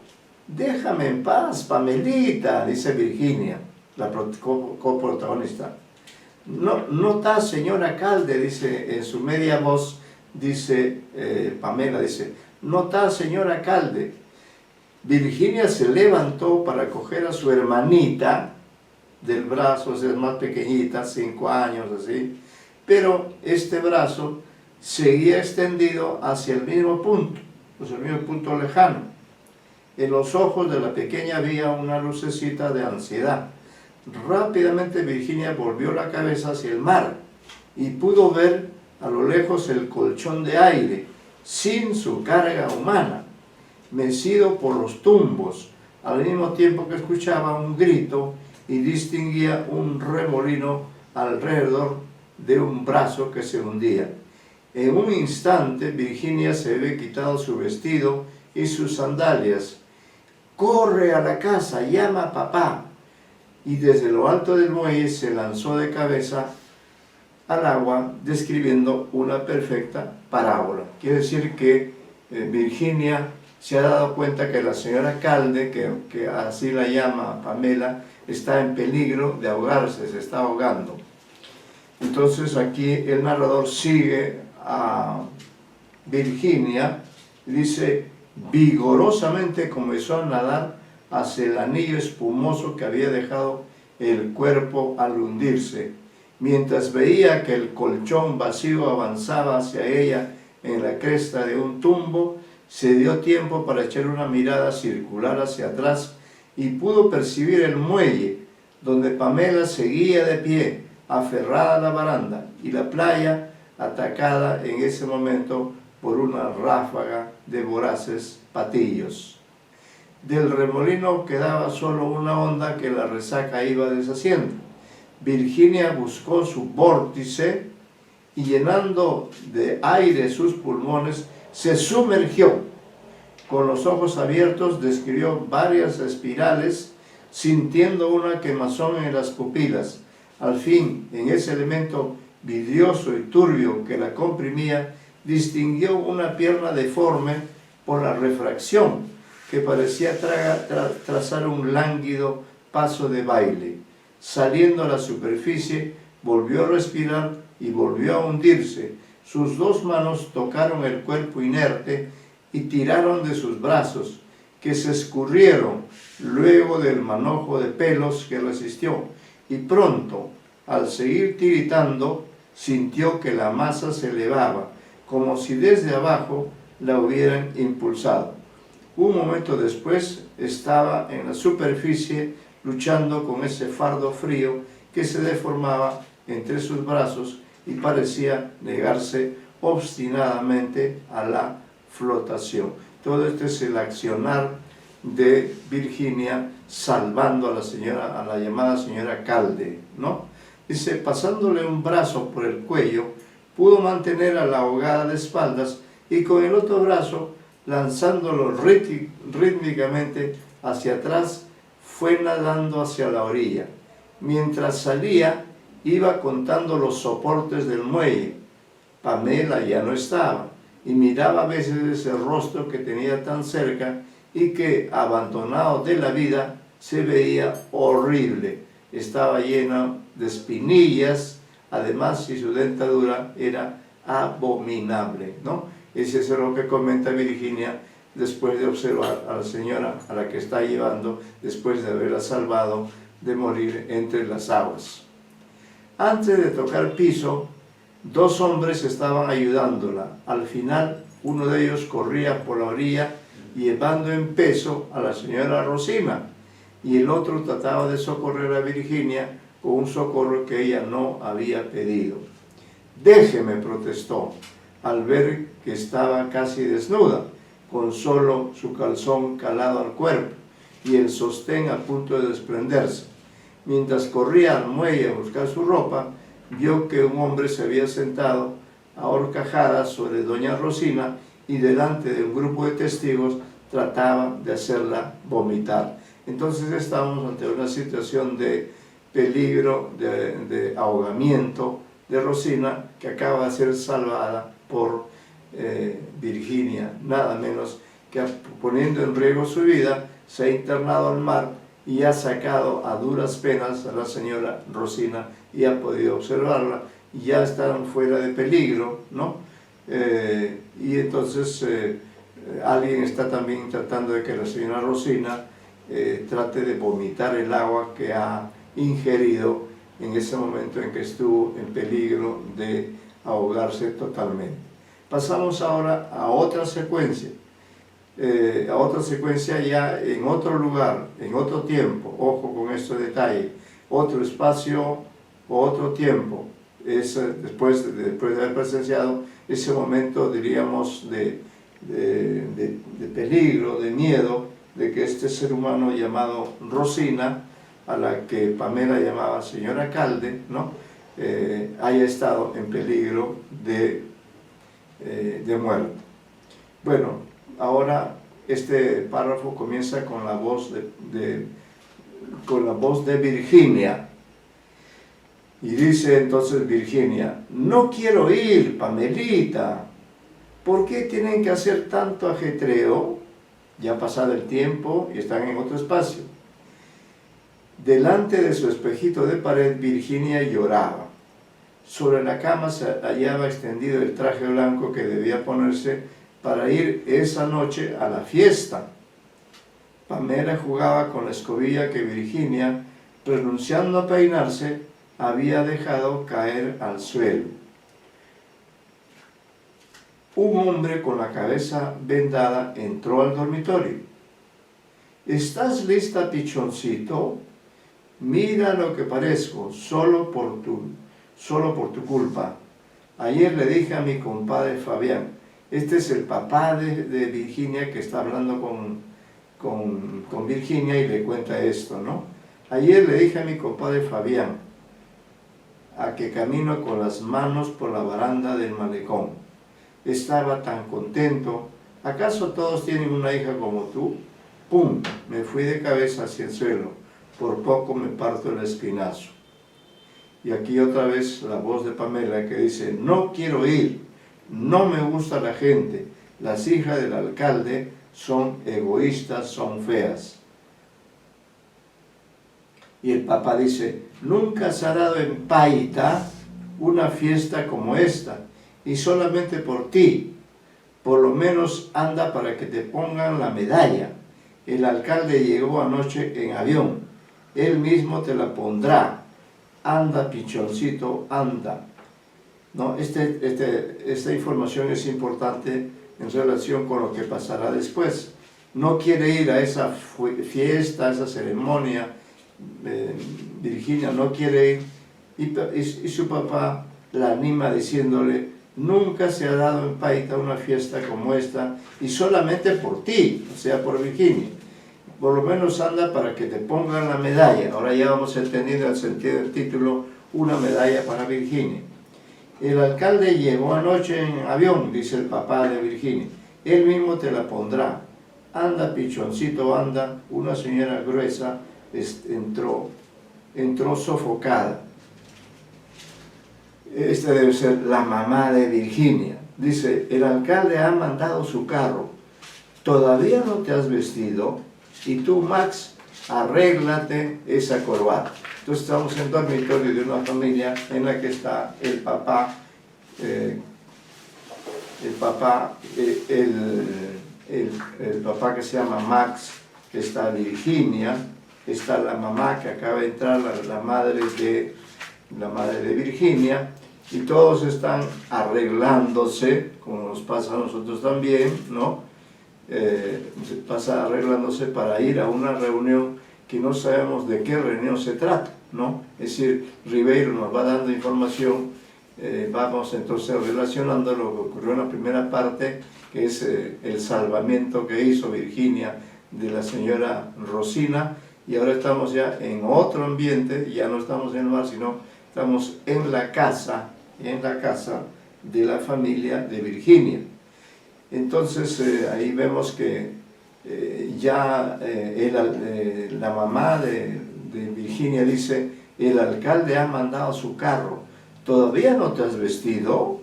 Déjame en paz, Pamelita, dice Virginia, la coprotagonista. No está, señor alcalde, dice en su media voz, dice Pamela, dice, no está, señor alcalde. Virginia se levantó para coger a su hermanita del brazo, es más pequeñita, 5 años, así, pero este brazo seguía extendido hacia el mismo punto, pues el mismo punto lejano. En los ojos de la pequeña había una lucecita de ansiedad. Rápidamente Virginia volvió la cabeza hacia el mar y pudo ver a lo lejos el colchón de aire, sin su carga humana, mecido por los tumbos, al mismo tiempo que escuchaba un grito y distinguía un remolino alrededor de un brazo que se hundía. En un instante Virginia se había quitado su vestido y sus sandalias. «¡Corre a la casa! ¡Llama a papá!» Y desde lo alto del muelle se lanzó de cabeza al agua, describiendo una perfecta parábola. Quiere decir que Virginia se ha dado cuenta que la señora Calde, que así la llama Pamela, está en peligro de ahogarse, se está ahogando. Entonces aquí el narrador sigue a Virginia y dice: vigorosamente comenzó a nadar hacia el anillo espumoso que había dejado el cuerpo al hundirse, mientras veía que el colchón vacío avanzaba hacia ella en la cresta de un tumbo. Se dio tiempo para echar una mirada circular hacia atrás y pudo percibir el muelle, donde Pamela seguía de pie, aferrada a la baranda, y la playa atacada en ese momento por una ráfaga de voraces patillos. Del remolino quedaba solo una onda que la resaca iba deshaciendo. Virginia buscó su vórtice y, llenando de aire sus pulmones, se sumergió. Con los ojos abiertos describió varias espirales, sintiendo una quemazón en las pupilas. Al fin, en ese elemento vidrioso y turbio que la comprimía, distinguió una pierna deforme por la refracción, que parecía trazar un lánguido paso de baile. Saliendo a la superficie, volvió a respirar y volvió a hundirse. Sus dos manos tocaron el cuerpo inerte y tiraron de sus brazos, que se escurrieron luego del manojo de pelos que resistió, y pronto, al seguir tiritando, sintió que la masa se elevaba, como si desde abajo la hubieran impulsado. Un momento después estaba en la superficie luchando con ese fardo frío que se deformaba entre sus brazos y parecía negarse obstinadamente a la flotación. Todo esto es el accionar de Virginia salvando a la llamada señora Calde, ¿no? Dice: pasándole un brazo por el cuello, pudo mantener a la ahogada de espaldas y con el otro brazo, lanzándolo rítmicamente hacia atrás, fue nadando hacia la orilla. Mientras salía, iba contando los soportes del muelle. Pamela ya no estaba y miraba a veces ese rostro que tenía tan cerca y que, abandonado de la vida, se veía horrible. Estaba lleno de espinillas, además, y su dentadura era abominable, ¿no? Eso es lo que comenta Virginia después de observar a la señora a la que está llevando, después de haberla salvado de morir entre las aguas. Antes de tocar piso, dos hombres estaban ayudándola. Al final, uno de ellos corría por la orilla llevando en peso a la señora Rosina, y el otro trataba de socorrer a Virginia con un socorro que ella no había pedido. «Déjeme», protestó, al ver que estaba casi desnuda, con solo su calzón calado al cuerpo y el sostén a punto de desprenderse. Mientras corría al muelle a buscar su ropa, vio que un hombre se había sentado a horcajadas sobre doña Rosina y delante de un grupo de testigos trataba de hacerla vomitar. Entonces estamos ante una situación de peligro, de ahogamiento de Rosina, que acaba de ser salvada por Virginia, nada menos que poniendo en riesgo su vida, se ha internado al mar y ha sacado a duras penas a la señora Rosina y ha podido observarla, y ya están fuera de peligro, ¿no? Y entonces alguien está también tratando de que la señora Rosina trate de vomitar el agua que ha ingerido en ese momento en que estuvo en peligro de ahogarse totalmente. Pasamos ahora a otra secuencia. Ya en otro lugar, en otro tiempo. Ojo con este detalle. Otro espacio, otro tiempo. Es después de haber presenciado ese momento, diríamos, de peligro, de miedo, de que este ser humano llamado Rosina, a la que Pamela llamaba señor alcalde, ¿no? Haya estado en peligro de muerte. Bueno, ahora este párrafo comienza con la voz de Virginia. Y dice entonces Virginia: no quiero ir, Pamelita. ¿Por qué tienen que hacer tanto ajetreo? Ya ha pasado el tiempo y están en otro espacio. Delante de su espejito de pared, Virginia lloraba. Sobre la cama se hallaba extendido el traje blanco que debía ponerse para ir esa noche a la fiesta. Pamela jugaba con la escobilla que Virginia, renunciando a peinarse, había dejado caer al suelo. Un hombre con la cabeza vendada entró al dormitorio. ¿Estás lista, pichoncito? Mira lo que parezco, solo por tu culpa. Ayer le dije a mi compadre Fabián. Este es el papá de Virginia, que está hablando con Virginia y le cuenta esto, ¿no? Ayer le dije a mi compadre Fabián, a que camino con las manos por la baranda del malecón. Estaba tan contento. ¿Acaso todos tienen una hija como tú? ¡Pum! Me fui de cabeza hacia el suelo. Por poco me parto el espinazo. Y aquí otra vez la voz de Pamela que dice: no quiero ir, no me gusta la gente, las hijas del alcalde son egoístas, son feas. Y el papá dice: nunca se ha dado en Paita una fiesta como esta, y solamente por ti. Por lo menos anda para que te pongan la medalla. El alcalde llegó anoche en avión, él mismo te la pondrá. Anda, pichoncito, anda. ¿No? Esta información es importante en relación con lo que pasará después. No quiere ir a esa fiesta, a esa ceremonia. Virginia no quiere ir, y su papá la anima diciéndole: nunca se ha dado en Paita una fiesta como esta, y solamente por ti, o sea, por Virginia. Por lo menos anda para que te pongan la medalla. Ahora ya vamos entendiendo el sentido del título: una medalla para Virginia. El alcalde llegó anoche en avión, dice el papá de Virginia. Él mismo te la pondrá. Anda, pichoncito, anda. Una señora gruesa entró sofocada. Esta debe ser la mamá de Virginia. Dice: el alcalde ha mandado su carro. ¿Todavía no te has vestido? Y tú, Max, arréglate esa corbata. Entonces estamos en el dormitorio de una familia en la que está el papá, el papá que se llama Max, está Virginia, está la mamá que acaba de entrar, la madre de Virginia, y todos están arreglándose, como nos pasa a nosotros también, ¿no? Pasa arreglándose para ir a una reunión que no sabemos de qué reunión se trata, ¿no? Es decir, Ribeiro nos va dando información, vamos entonces relacionando lo que ocurrió en la primera parte, que es el salvamiento que hizo Virginia de la señora Rosina, y ahora estamos ya en otro ambiente, ya no estamos en el mar, sino estamos en la casa de la familia de Virginia. Entonces ahí vemos que la mamá de Virginia dice: el alcalde ha mandado su carro, ¿todavía no te has vestido?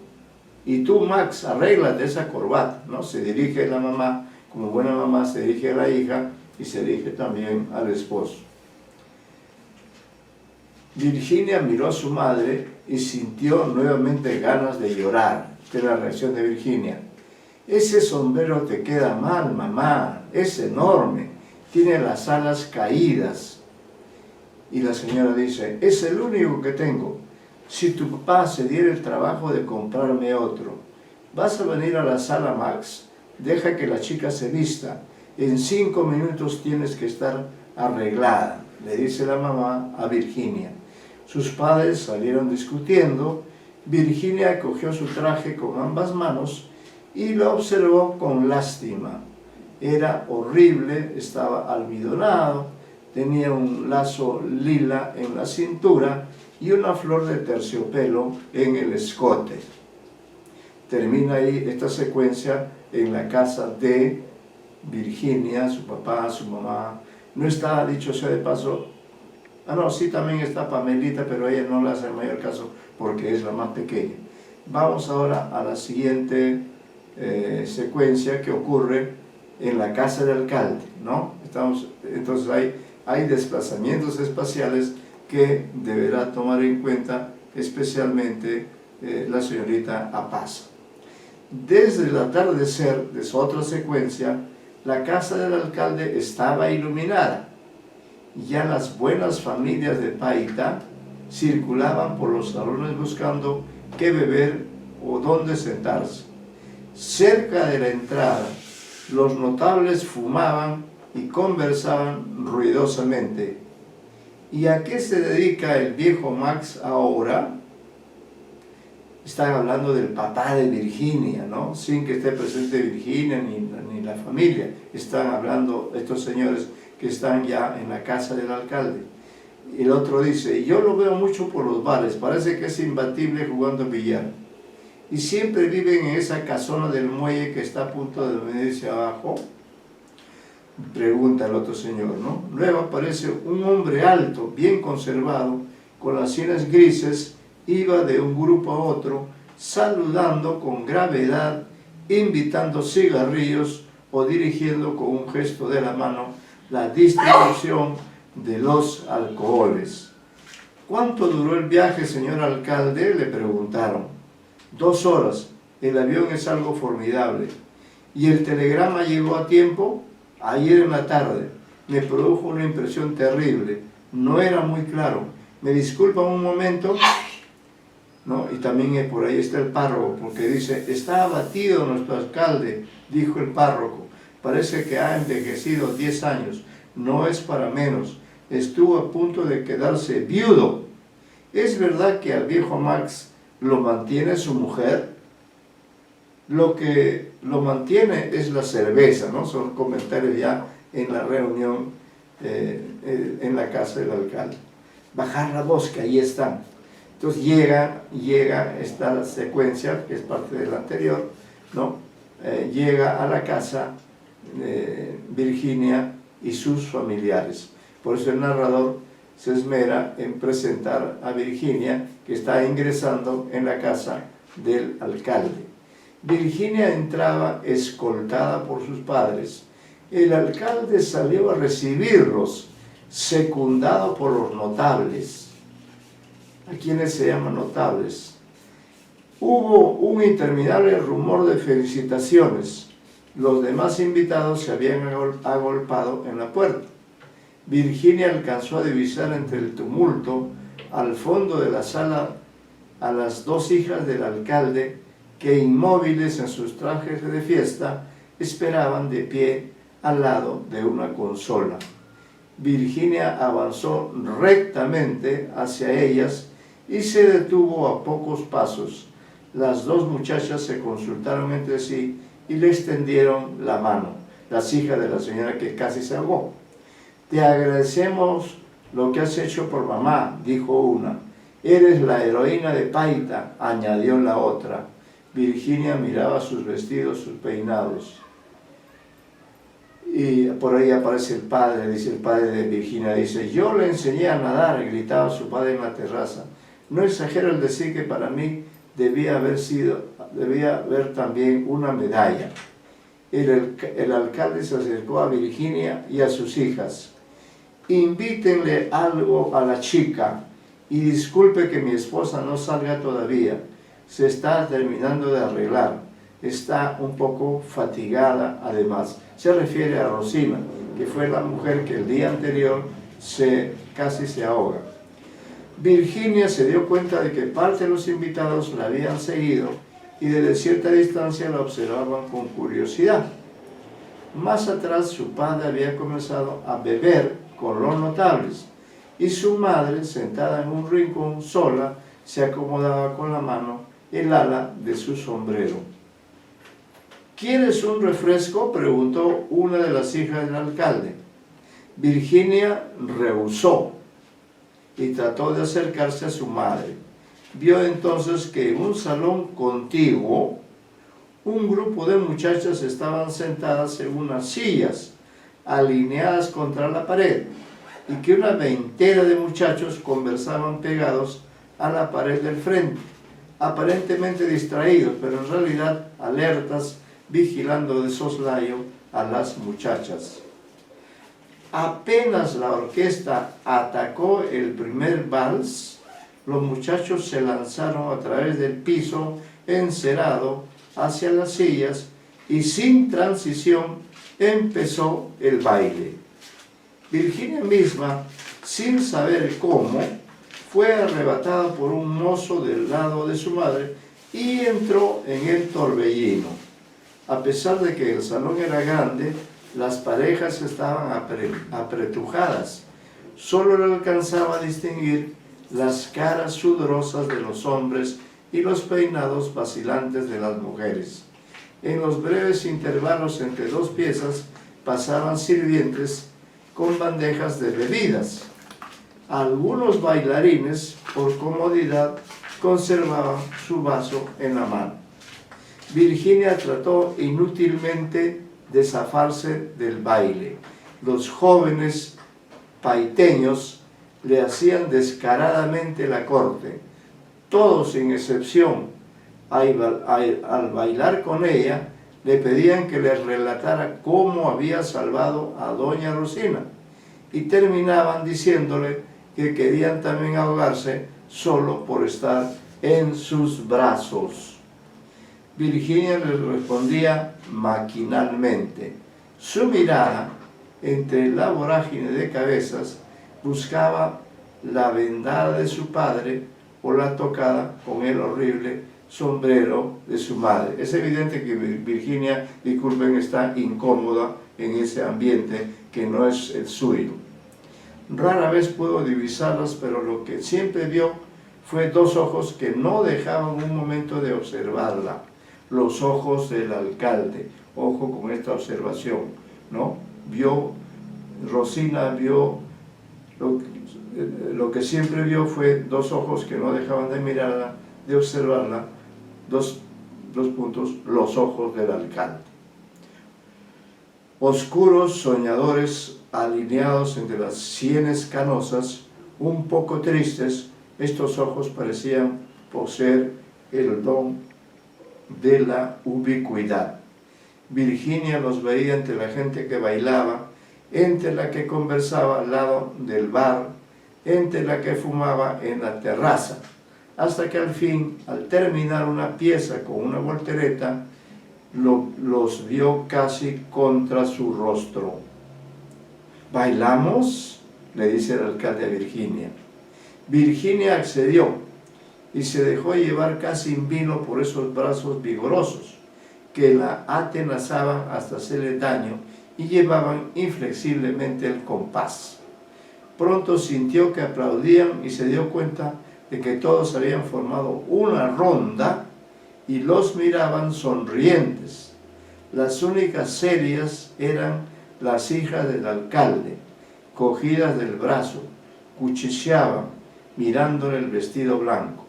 Y tú, Max, arréglate esa corbata, ¿no? Se dirige la mamá, como buena mamá, se dirige a la hija y se dirige también al esposo. Virginia miró a su madre y sintió nuevamente ganas de llorar. Esta es la reacción de Virginia. Ese sombrero te queda mal, mamá, es enorme, tiene las alas caídas. Y la señora dice: es el único que tengo. Si tu papá se diera el trabajo de comprarme otro, ¿vas a venir a la sala, Max? Deja que la chica se vista. En 5 minutos tienes que estar arreglada, le dice la mamá a Virginia. Sus padres salieron discutiendo. Virginia cogió su traje con ambas manos y lo observó con lástima. Era horrible, estaba almidonado, tenía un lazo lila en la cintura y una flor de terciopelo en el escote. Termina ahí esta secuencia en la casa de Virginia, su papá, su mamá. No está, dicho sea de paso, no, sí también está Pamelita, pero ella no le hace el mayor caso porque es la más pequeña. Vamos ahora a la siguiente secuencia que ocurre en la casa del alcalde, ¿no? Entonces hay desplazamientos espaciales que deberá tomar en cuenta especialmente la señorita Apaza. Desde el atardecer de su otra secuencia, la casa del alcalde estaba iluminada. Ya las buenas familias de Paita circulaban por los salones buscando qué beber o dónde sentarse. Cerca de la entrada, los notables fumaban y conversaban ruidosamente. ¿Y a qué se dedica el viejo Max ahora? Están hablando del papá de Virginia, ¿no? Sin que esté presente Virginia ni la familia. Están hablando estos señores que están ya en la casa del alcalde. Y el otro dice, yo lo veo mucho por los bares, parece que es imbatible jugando billar. Y siempre viven en esa casona del muelle que está a punto de venirse abajo. Pregunta el otro señor, ¿no? Luego aparece un hombre alto, bien conservado, con las sienes grises, iba de un grupo a otro, saludando con gravedad, invitando cigarrillos o dirigiendo con un gesto de la mano la distribución de los alcoholes. ¿Cuánto duró el viaje, señor alcalde?, le preguntaron. 2 horas, el avión es algo formidable. ¿Y el telegrama llegó a tiempo? Ayer en la tarde. Me produjo una impresión terrible. No era muy claro. ¿Me disculpan un momento? ¿No? Y también por ahí está el párroco, porque dice, está abatido nuestro alcalde, dijo el párroco. Parece que ha envejecido 10 años. No es para menos. Estuvo a punto de quedarse viudo. ¿Es verdad que al viejo Max lo mantiene su mujer? Lo que lo mantiene es la cerveza, ¿no? Son comentarios ya en la reunión en la casa del alcalde. Bajar la voz, que ahí están. Entonces llega esta secuencia, que es parte de la anterior, ¿no? Llega a la casa Virginia y sus familiares. Por eso el narrador se esmera en presentar a Virginia, que está ingresando en la casa del alcalde. Virginia entraba escoltada por sus padres. El alcalde salió a recibirlos, secundado por los notables. ¿A quiénes se llaman notables? Hubo un interminable rumor de felicitaciones. Los demás invitados se habían agolpado en la puerta. Virginia alcanzó a divisar entre el tumulto, al fondo de la sala, a las 2 hijas del alcalde, que inmóviles en sus trajes de fiesta, esperaban de pie al lado de una consola. Virginia avanzó rectamente hacia ellas y se detuvo a pocos pasos. Las 2 muchachas se consultaron entre sí y le extendieron la mano, las hijas de la señora que casi se ahogó. Te agradecemos lo que has hecho por mamá, dijo una. Eres la heroína de Paita, añadió la otra. Virginia miraba sus vestidos, sus peinados. Y por ahí aparece el padre, dice el padre de Virginia, dice, yo le enseñé a nadar, gritaba su padre en la terraza. No exagero el decir que para mí debía haber también una medalla. El alcalde se acercó a Virginia y a sus hijas. Invítenle algo a la chica y disculpe que mi esposa no salga todavía. Se está terminando de arreglar. Está un poco fatigada además. Se refiere a Rosina, que fue la mujer que el día anterior casi se ahoga. Virginia se dio cuenta de que parte de los invitados la habían seguido y desde cierta distancia la observaban con curiosidad. Más atrás su padre había comenzado a beber con los notables y su madre, sentada en un rincón sola, se acomodaba con la mano el ala de su sombrero. ¿Quieres un refresco?, preguntó una de las hijas del alcalde. Virginia rehusó y trató de acercarse a su madre. Vio entonces que en un salón contiguo un grupo de muchachas estaban sentadas en unas sillas alineadas contra la pared y que una veintena de muchachos conversaban pegados a la pared del frente, aparentemente distraídos, pero en realidad alertas, vigilando de soslayo a las muchachas. Apenas la orquesta atacó el primer vals, los muchachos se lanzaron a través del piso encerado hacia las sillas y sin transición empezó el baile. Virginia misma, sin saber cómo, fue arrebatada por un mozo del lado de su madre y entró en el torbellino. A pesar de que el salón era grande, las parejas estaban apretujadas. Solo le alcanzaba a distinguir las caras sudorosas de los hombres y los peinados vacilantes de las mujeres. En los breves intervalos entre dos piezas pasaban sirvientes con bandejas de bebidas. Algunos bailarines, por comodidad, conservaban su vaso en la mano. Virginia trató inútilmente de zafarse del baile. Los jóvenes paiteños le hacían descaradamente la corte. Todos, sin excepción, al bailar con ella, le pedían que les relatara cómo había salvado a doña Rosina y terminaban diciéndole que querían también ahogarse solo por estar en sus brazos. Virginia les respondía maquinalmente. Su mirada, entre la vorágine de cabezas, buscaba la vendada de su padre o la tocada con el horrible sombrero de su madre. Es evidente que Virginia, disculpen, está incómoda en ese ambiente que no es el suyo. Rara vez pudo divisarlas, pero lo que siempre vio fue dos ojos que no dejaban un momento de observarla. Los ojos del alcalde. Ojo con esta observación, ¿no? Rosina vio, lo que siempre vio fue dos ojos que no dejaban de mirarla, de observarla, dos puntos, los ojos del alcalde. Oscuros, soñadores, alineados entre las sienes canosas, un poco tristes, estos ojos parecían poseer el don de la ubicuidad. Virginia los veía entre la gente que bailaba, entre la que conversaba al lado del bar, entre la que fumaba en la terraza, hasta que al fin, al terminar una pieza con una voltereta, los vio casi contra su rostro. ¿Bailamos?, le dice el alcalde a Virginia. Virginia accedió y se dejó llevar casi en vilo por esos brazos vigorosos que la atenazaban hasta hacerle daño y llevaban inflexiblemente el compás. Pronto sintió que aplaudían y se dio cuenta de que todos habían formado una ronda y los miraban sonrientes. Las únicas serias eran las hijas del alcalde, cogidas del brazo, cuchicheaban, mirándole el vestido blanco.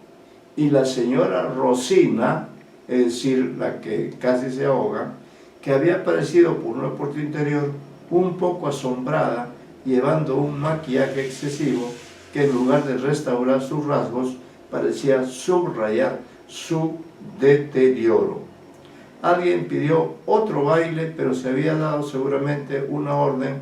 Y la señora Rosina, es decir, la que casi se ahoga, que había aparecido por una puerta interior un poco asombrada, llevando un maquillaje excesivo que en lugar de restaurar sus rasgos, parecía subrayar su deterioro. Alguien pidió otro baile, pero se había dado seguramente una orden,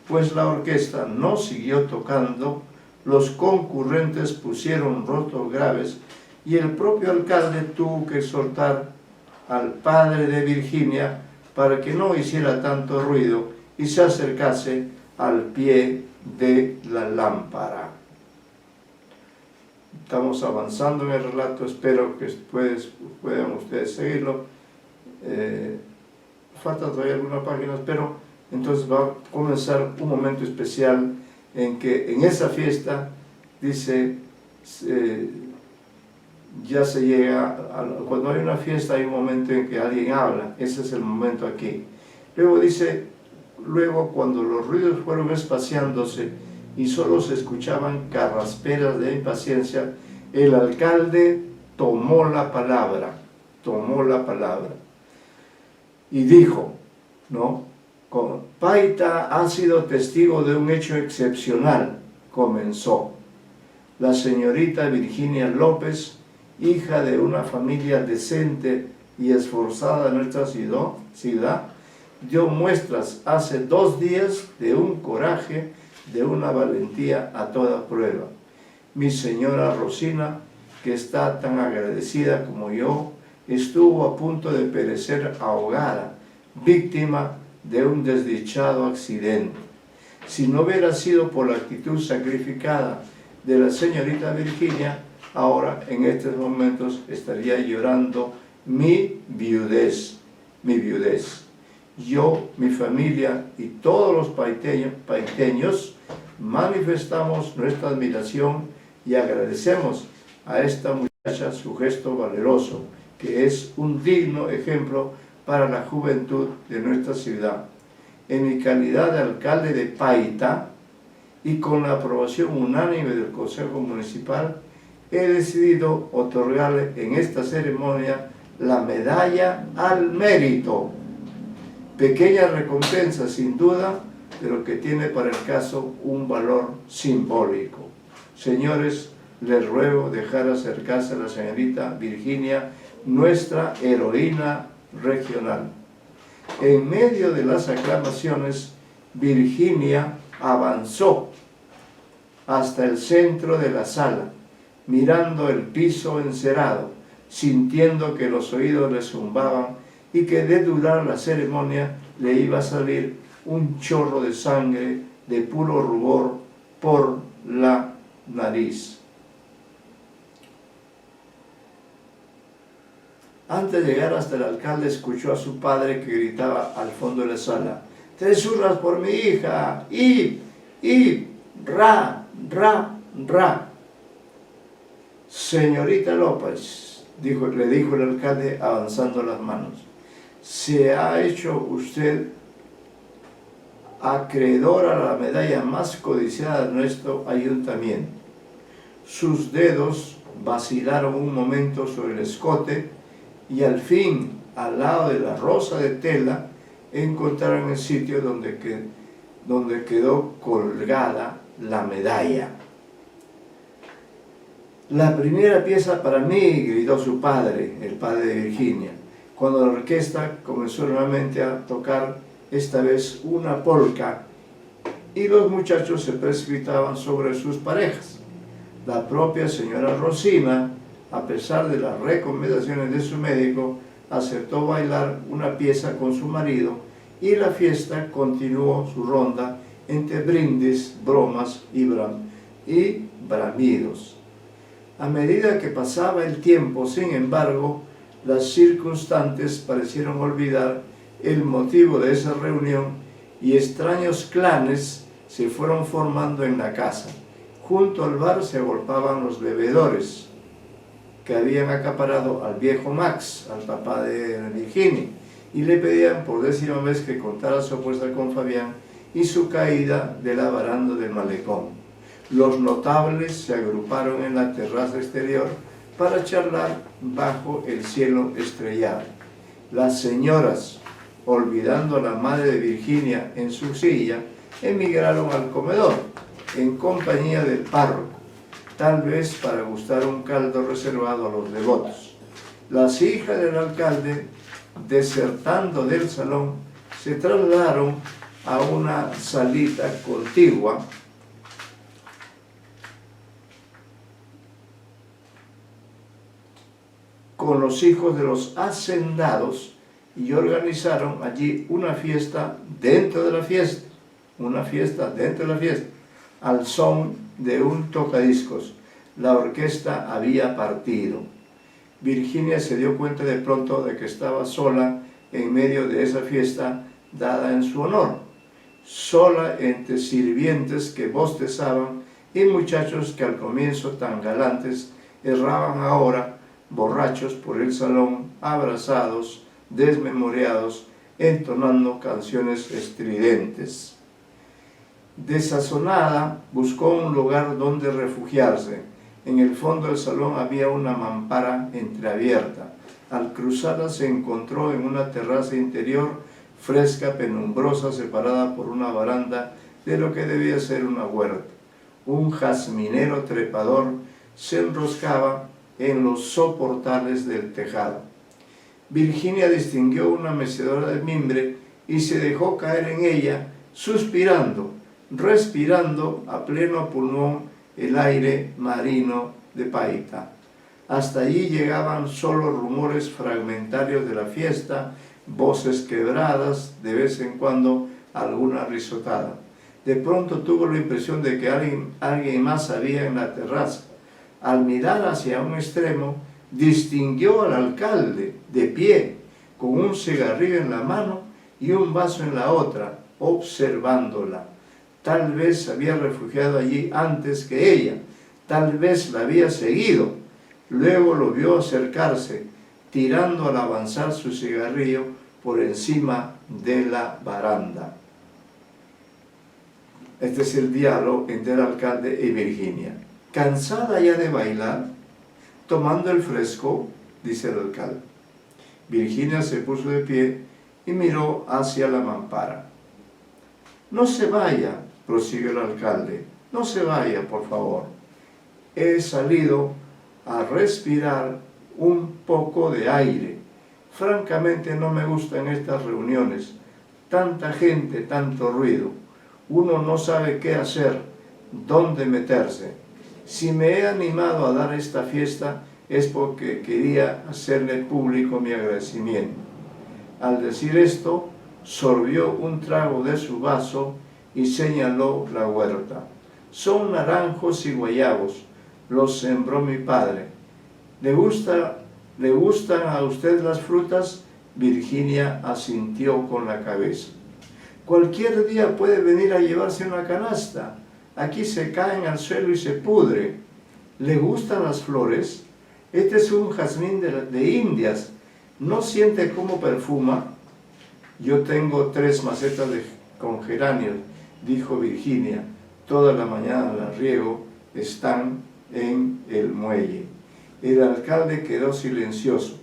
pues la orquesta no siguió tocando, los concurrentes pusieron rostros graves y el propio alcalde tuvo que exhortar al padre de Virginia para que no hiciera tanto ruido y se acercase al pie de la lámpara. Estamos avanzando en el relato, espero que puedan ustedes seguirlo. Falta todavía algunas páginas, pero entonces va a comenzar un momento especial en que en esa fiesta, dice, ya se llega, cuando hay una fiesta hay un momento en que alguien habla, ese es el momento aquí. Luego dice, luego cuando los ruidos fueron espaciándose y solo se escuchaban carrasperas de impaciencia, el alcalde tomó la palabra y dijo, ¿no? Paita ha sido testigo de un hecho excepcional, comenzó. La señorita Virginia López, hija de una familia decente y esforzada de nuestra ciudad, dio muestras hace 2 días de un coraje, de una valentía a toda prueba. Mi señora Rosina, que está tan agradecida como yo, estuvo a punto de perecer ahogada, víctima de un desdichado accidente. Si no hubiera sido por la actitud sacrificada de la señorita Virginia, ahora en estos momentos estaría llorando mi viudez. Yo, mi familia y todos los paiteños manifestamos nuestra admiración y agradecemos a esta muchacha su gesto valeroso, que es un digno ejemplo para la juventud de nuestra ciudad. En mi calidad de alcalde de Paita y con la aprobación unánime del Consejo Municipal, he decidido otorgarle en esta ceremonia la medalla al mérito. Pequeña recompensa sin duda, pero que tiene para el caso un valor simbólico. Señores, les ruego dejar acercarse a la señorita Virginia, nuestra heroína regional. En medio de las aclamaciones, Virginia avanzó hasta el centro de la sala, mirando el piso encerado, sintiendo que los oídos le zumbaban y que de durar la ceremonia le iba a salir un chorro de sangre de puro rubor por la nariz. Antes de llegar hasta el alcalde, escuchó a su padre que gritaba al fondo de la sala: «¡Tres hurras por mi hija! ¡Y! ¡Ra! ¡Ra! ¡Ra!». «Señorita López», le dijo el alcalde avanzando las manos, «se ha hecho usted acreedora a la medalla más codiciada de nuestro ayuntamiento». Sus dedos vacilaron un momento sobre el escote y al fin, al lado de la rosa de tela, encontraron el sitio donde quedó colgada la medalla. «La primera pieza para mí», gritó su padre, el padre de Virginia, cuando la orquesta comenzó nuevamente a tocar, esta vez una polca, y los muchachos se precipitaban sobre sus parejas. La propia señora Rosina, a pesar de las recomendaciones de su médico, aceptó bailar una pieza con su marido y la fiesta continuó su ronda entre brindis, bromas y bramidos. A medida que pasaba el tiempo, sin embargo, las circunstantes parecieron olvidar el motivo de esa reunión y extraños clanes se fueron formando en la casa. Junto al bar se agolpaban los bebedores que habían acaparado al viejo Max, al papá de Virginia, y le pedían por 10ª vez que contara su apuesta con Fabián y su caída de la baranda del malecón. Los notables se agruparon en la terraza exterior para charlar bajo el cielo estrellado. Las señoras, olvidando a la madre de Virginia en su silla, emigraron al comedor, en compañía del párroco, tal vez para gustar un caldo reservado a los devotos. Las hijas del alcalde, desertando del salón, se trasladaron a una salita contigua con los hijos de los hacendados y organizaron allí una fiesta dentro de la fiesta, al son de un tocadiscos. la orquesta había partido. Virginia se dio cuenta de pronto de que estaba sola en medio de esa fiesta dada en su honor, sola entre sirvientes que bostezaban y muchachos que al comienzo tan galantes erraban ahora borrachos por el salón, abrazados, desmemoriados, entonando canciones estridentes. Desazonada, buscó un lugar donde refugiarse. En el fondo del salón había una mampara entreabierta. Al cruzarla se encontró en una terraza interior, fresca, penumbrosa, separada por una baranda de lo que debía ser una huerta. Un jazminero trepador se enroscaba en los soportales del tejado. Virginia distinguió una mecedora de mimbre y se dejó caer en ella, suspirando, respirando a pleno pulmón el aire marino de Paita. Hasta allí llegaban solo rumores fragmentarios de la fiesta, voces quebradas, de vez en cuando alguna risotada. De pronto tuvo la impresión de que alguien más había en la terraza. Al mirar hacia un extremo, distinguió al alcalde de pie, con un cigarrillo en la mano y un vaso en la otra, observándola. Tal vez se había refugiado allí antes que ella, tal vez la había seguido. Luego lo vio acercarse, tirando al avanzar su cigarrillo por encima de la baranda. Este es el diálogo entre el alcalde y Virginia. Cansada ya de bailar, tomando el fresco, dice el alcalde. Virginia se puso de pie y miró hacia la mampara. No se vaya, prosiguió el alcalde, no se vaya, por favor. He salido a respirar un poco de aire. Francamente no me gustan estas reuniones. Tanta gente, tanto ruido. Uno no sabe qué hacer, dónde meterse. Si me he animado a dar esta fiesta es porque quería hacerle público mi agradecimiento. Al decir esto, sorbió un trago de su vaso y señaló la huerta. Son naranjos y guayabos, los sembró mi padre. ¿Le gustan a usted las frutas? Virginia asintió con la cabeza. Cualquier día puede venir a llevarse una canasta. Aquí se caen al suelo y se pudre. ¿Le gustan las flores? Este es un jazmín de Indias. ¿No siente cómo perfuma? Yo tengo 3 macetas con geranios, dijo Virginia. Toda la mañana las riego, están en el muelle. El alcalde quedó silencioso.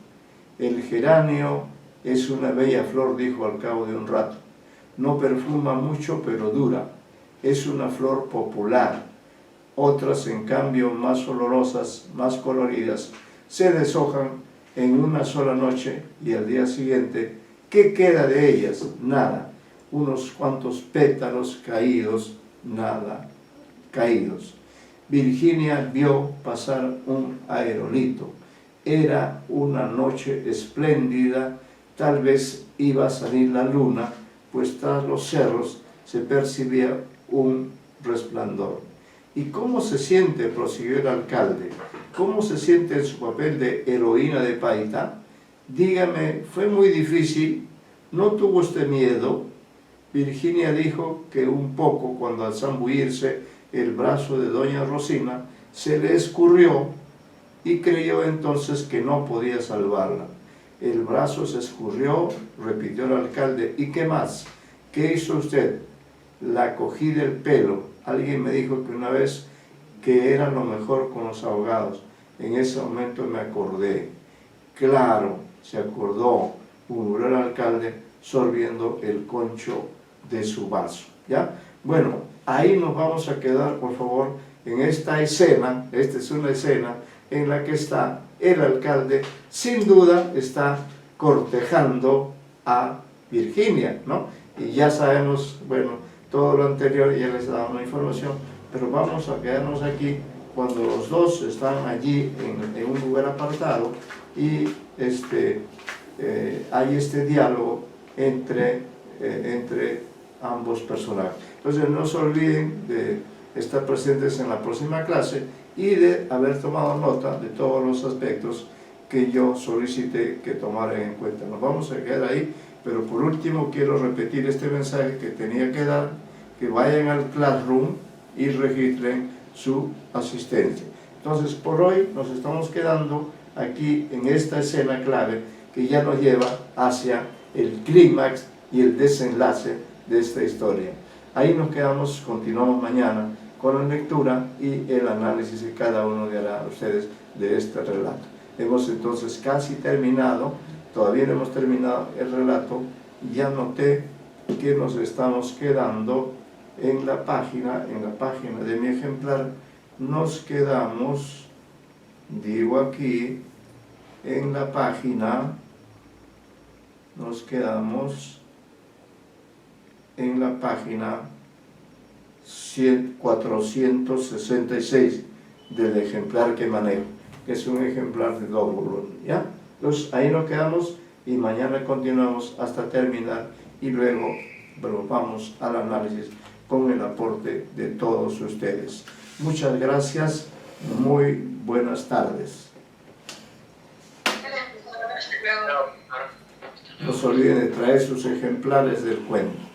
El geranio es una bella flor, dijo al cabo de un rato. No perfuma mucho, pero dura. Es una flor popular. Otras, en cambio, más olorosas, más coloridas, se deshojan en una sola noche y al día siguiente, ¿qué queda de ellas? Nada. Unos cuantos pétalos caídos, nada, caídos. Virginia vio pasar un aerolito. Era una noche espléndida, tal vez iba a salir la luna, pues tras los cerros se percibía un resplandor. ¿Y cómo se siente?, prosiguió el alcalde. ¿Cómo se siente en su papel de heroína de Paita? Dígame, ¿fue muy difícil? ¿No tuvo usted miedo? Virginia dijo que un poco, cuando al zambullirse el brazo de doña Rosina se le escurrió y creyó entonces que no podía salvarla. El brazo se escurrió, repitió el alcalde. ¿Y qué más? ¿Qué hizo usted? La cogí del pelo. Alguien me dijo que una vez que era lo mejor con los ahogados. En ese momento me acordé. Claro, se acordó, murmuró el alcalde, sorbiendo el concho de su vaso. ¿Ya? Bueno, ahí nos vamos a quedar, por favor, en esta escena. Esta es una escena en la que está el alcalde, sin duda está cortejando a Virginia, ¿no? Y ya sabemos, bueno, todo lo anterior, ya les he dado una información, pero vamos a quedarnos aquí cuando los dos están allí en un lugar apartado y hay este diálogo entre ambos personajes. Entonces no se olviden de estar presentes en la próxima clase y de haber tomado nota de todos los aspectos que yo solicité que tomaran en cuenta. Nos vamos a quedar ahí, pero por último quiero repetir este mensaje que tenía que dar, que vayan al Classroom y registren su asistencia. Entonces, por hoy nos estamos quedando aquí en esta escena clave que ya nos lleva hacia el clímax y el desenlace de esta historia. Ahí nos quedamos, continuamos mañana con la lectura y el análisis que cada uno dará a ustedes de este relato. Hemos entonces casi terminado, todavía no hemos terminado el relato, ya noté que nos estamos quedando en la página de mi ejemplar, nos quedamos, digo aquí, en la página, nos quedamos en la página 466 del ejemplar que manejo, que es un ejemplar de doble volumen, ¿ya? Entonces ahí nos quedamos y mañana continuamos hasta terminar y luego vamos al análisis con el aporte de todos ustedes. Muchas gracias, muy buenas tardes. No se olviden de traer sus ejemplares del cuento.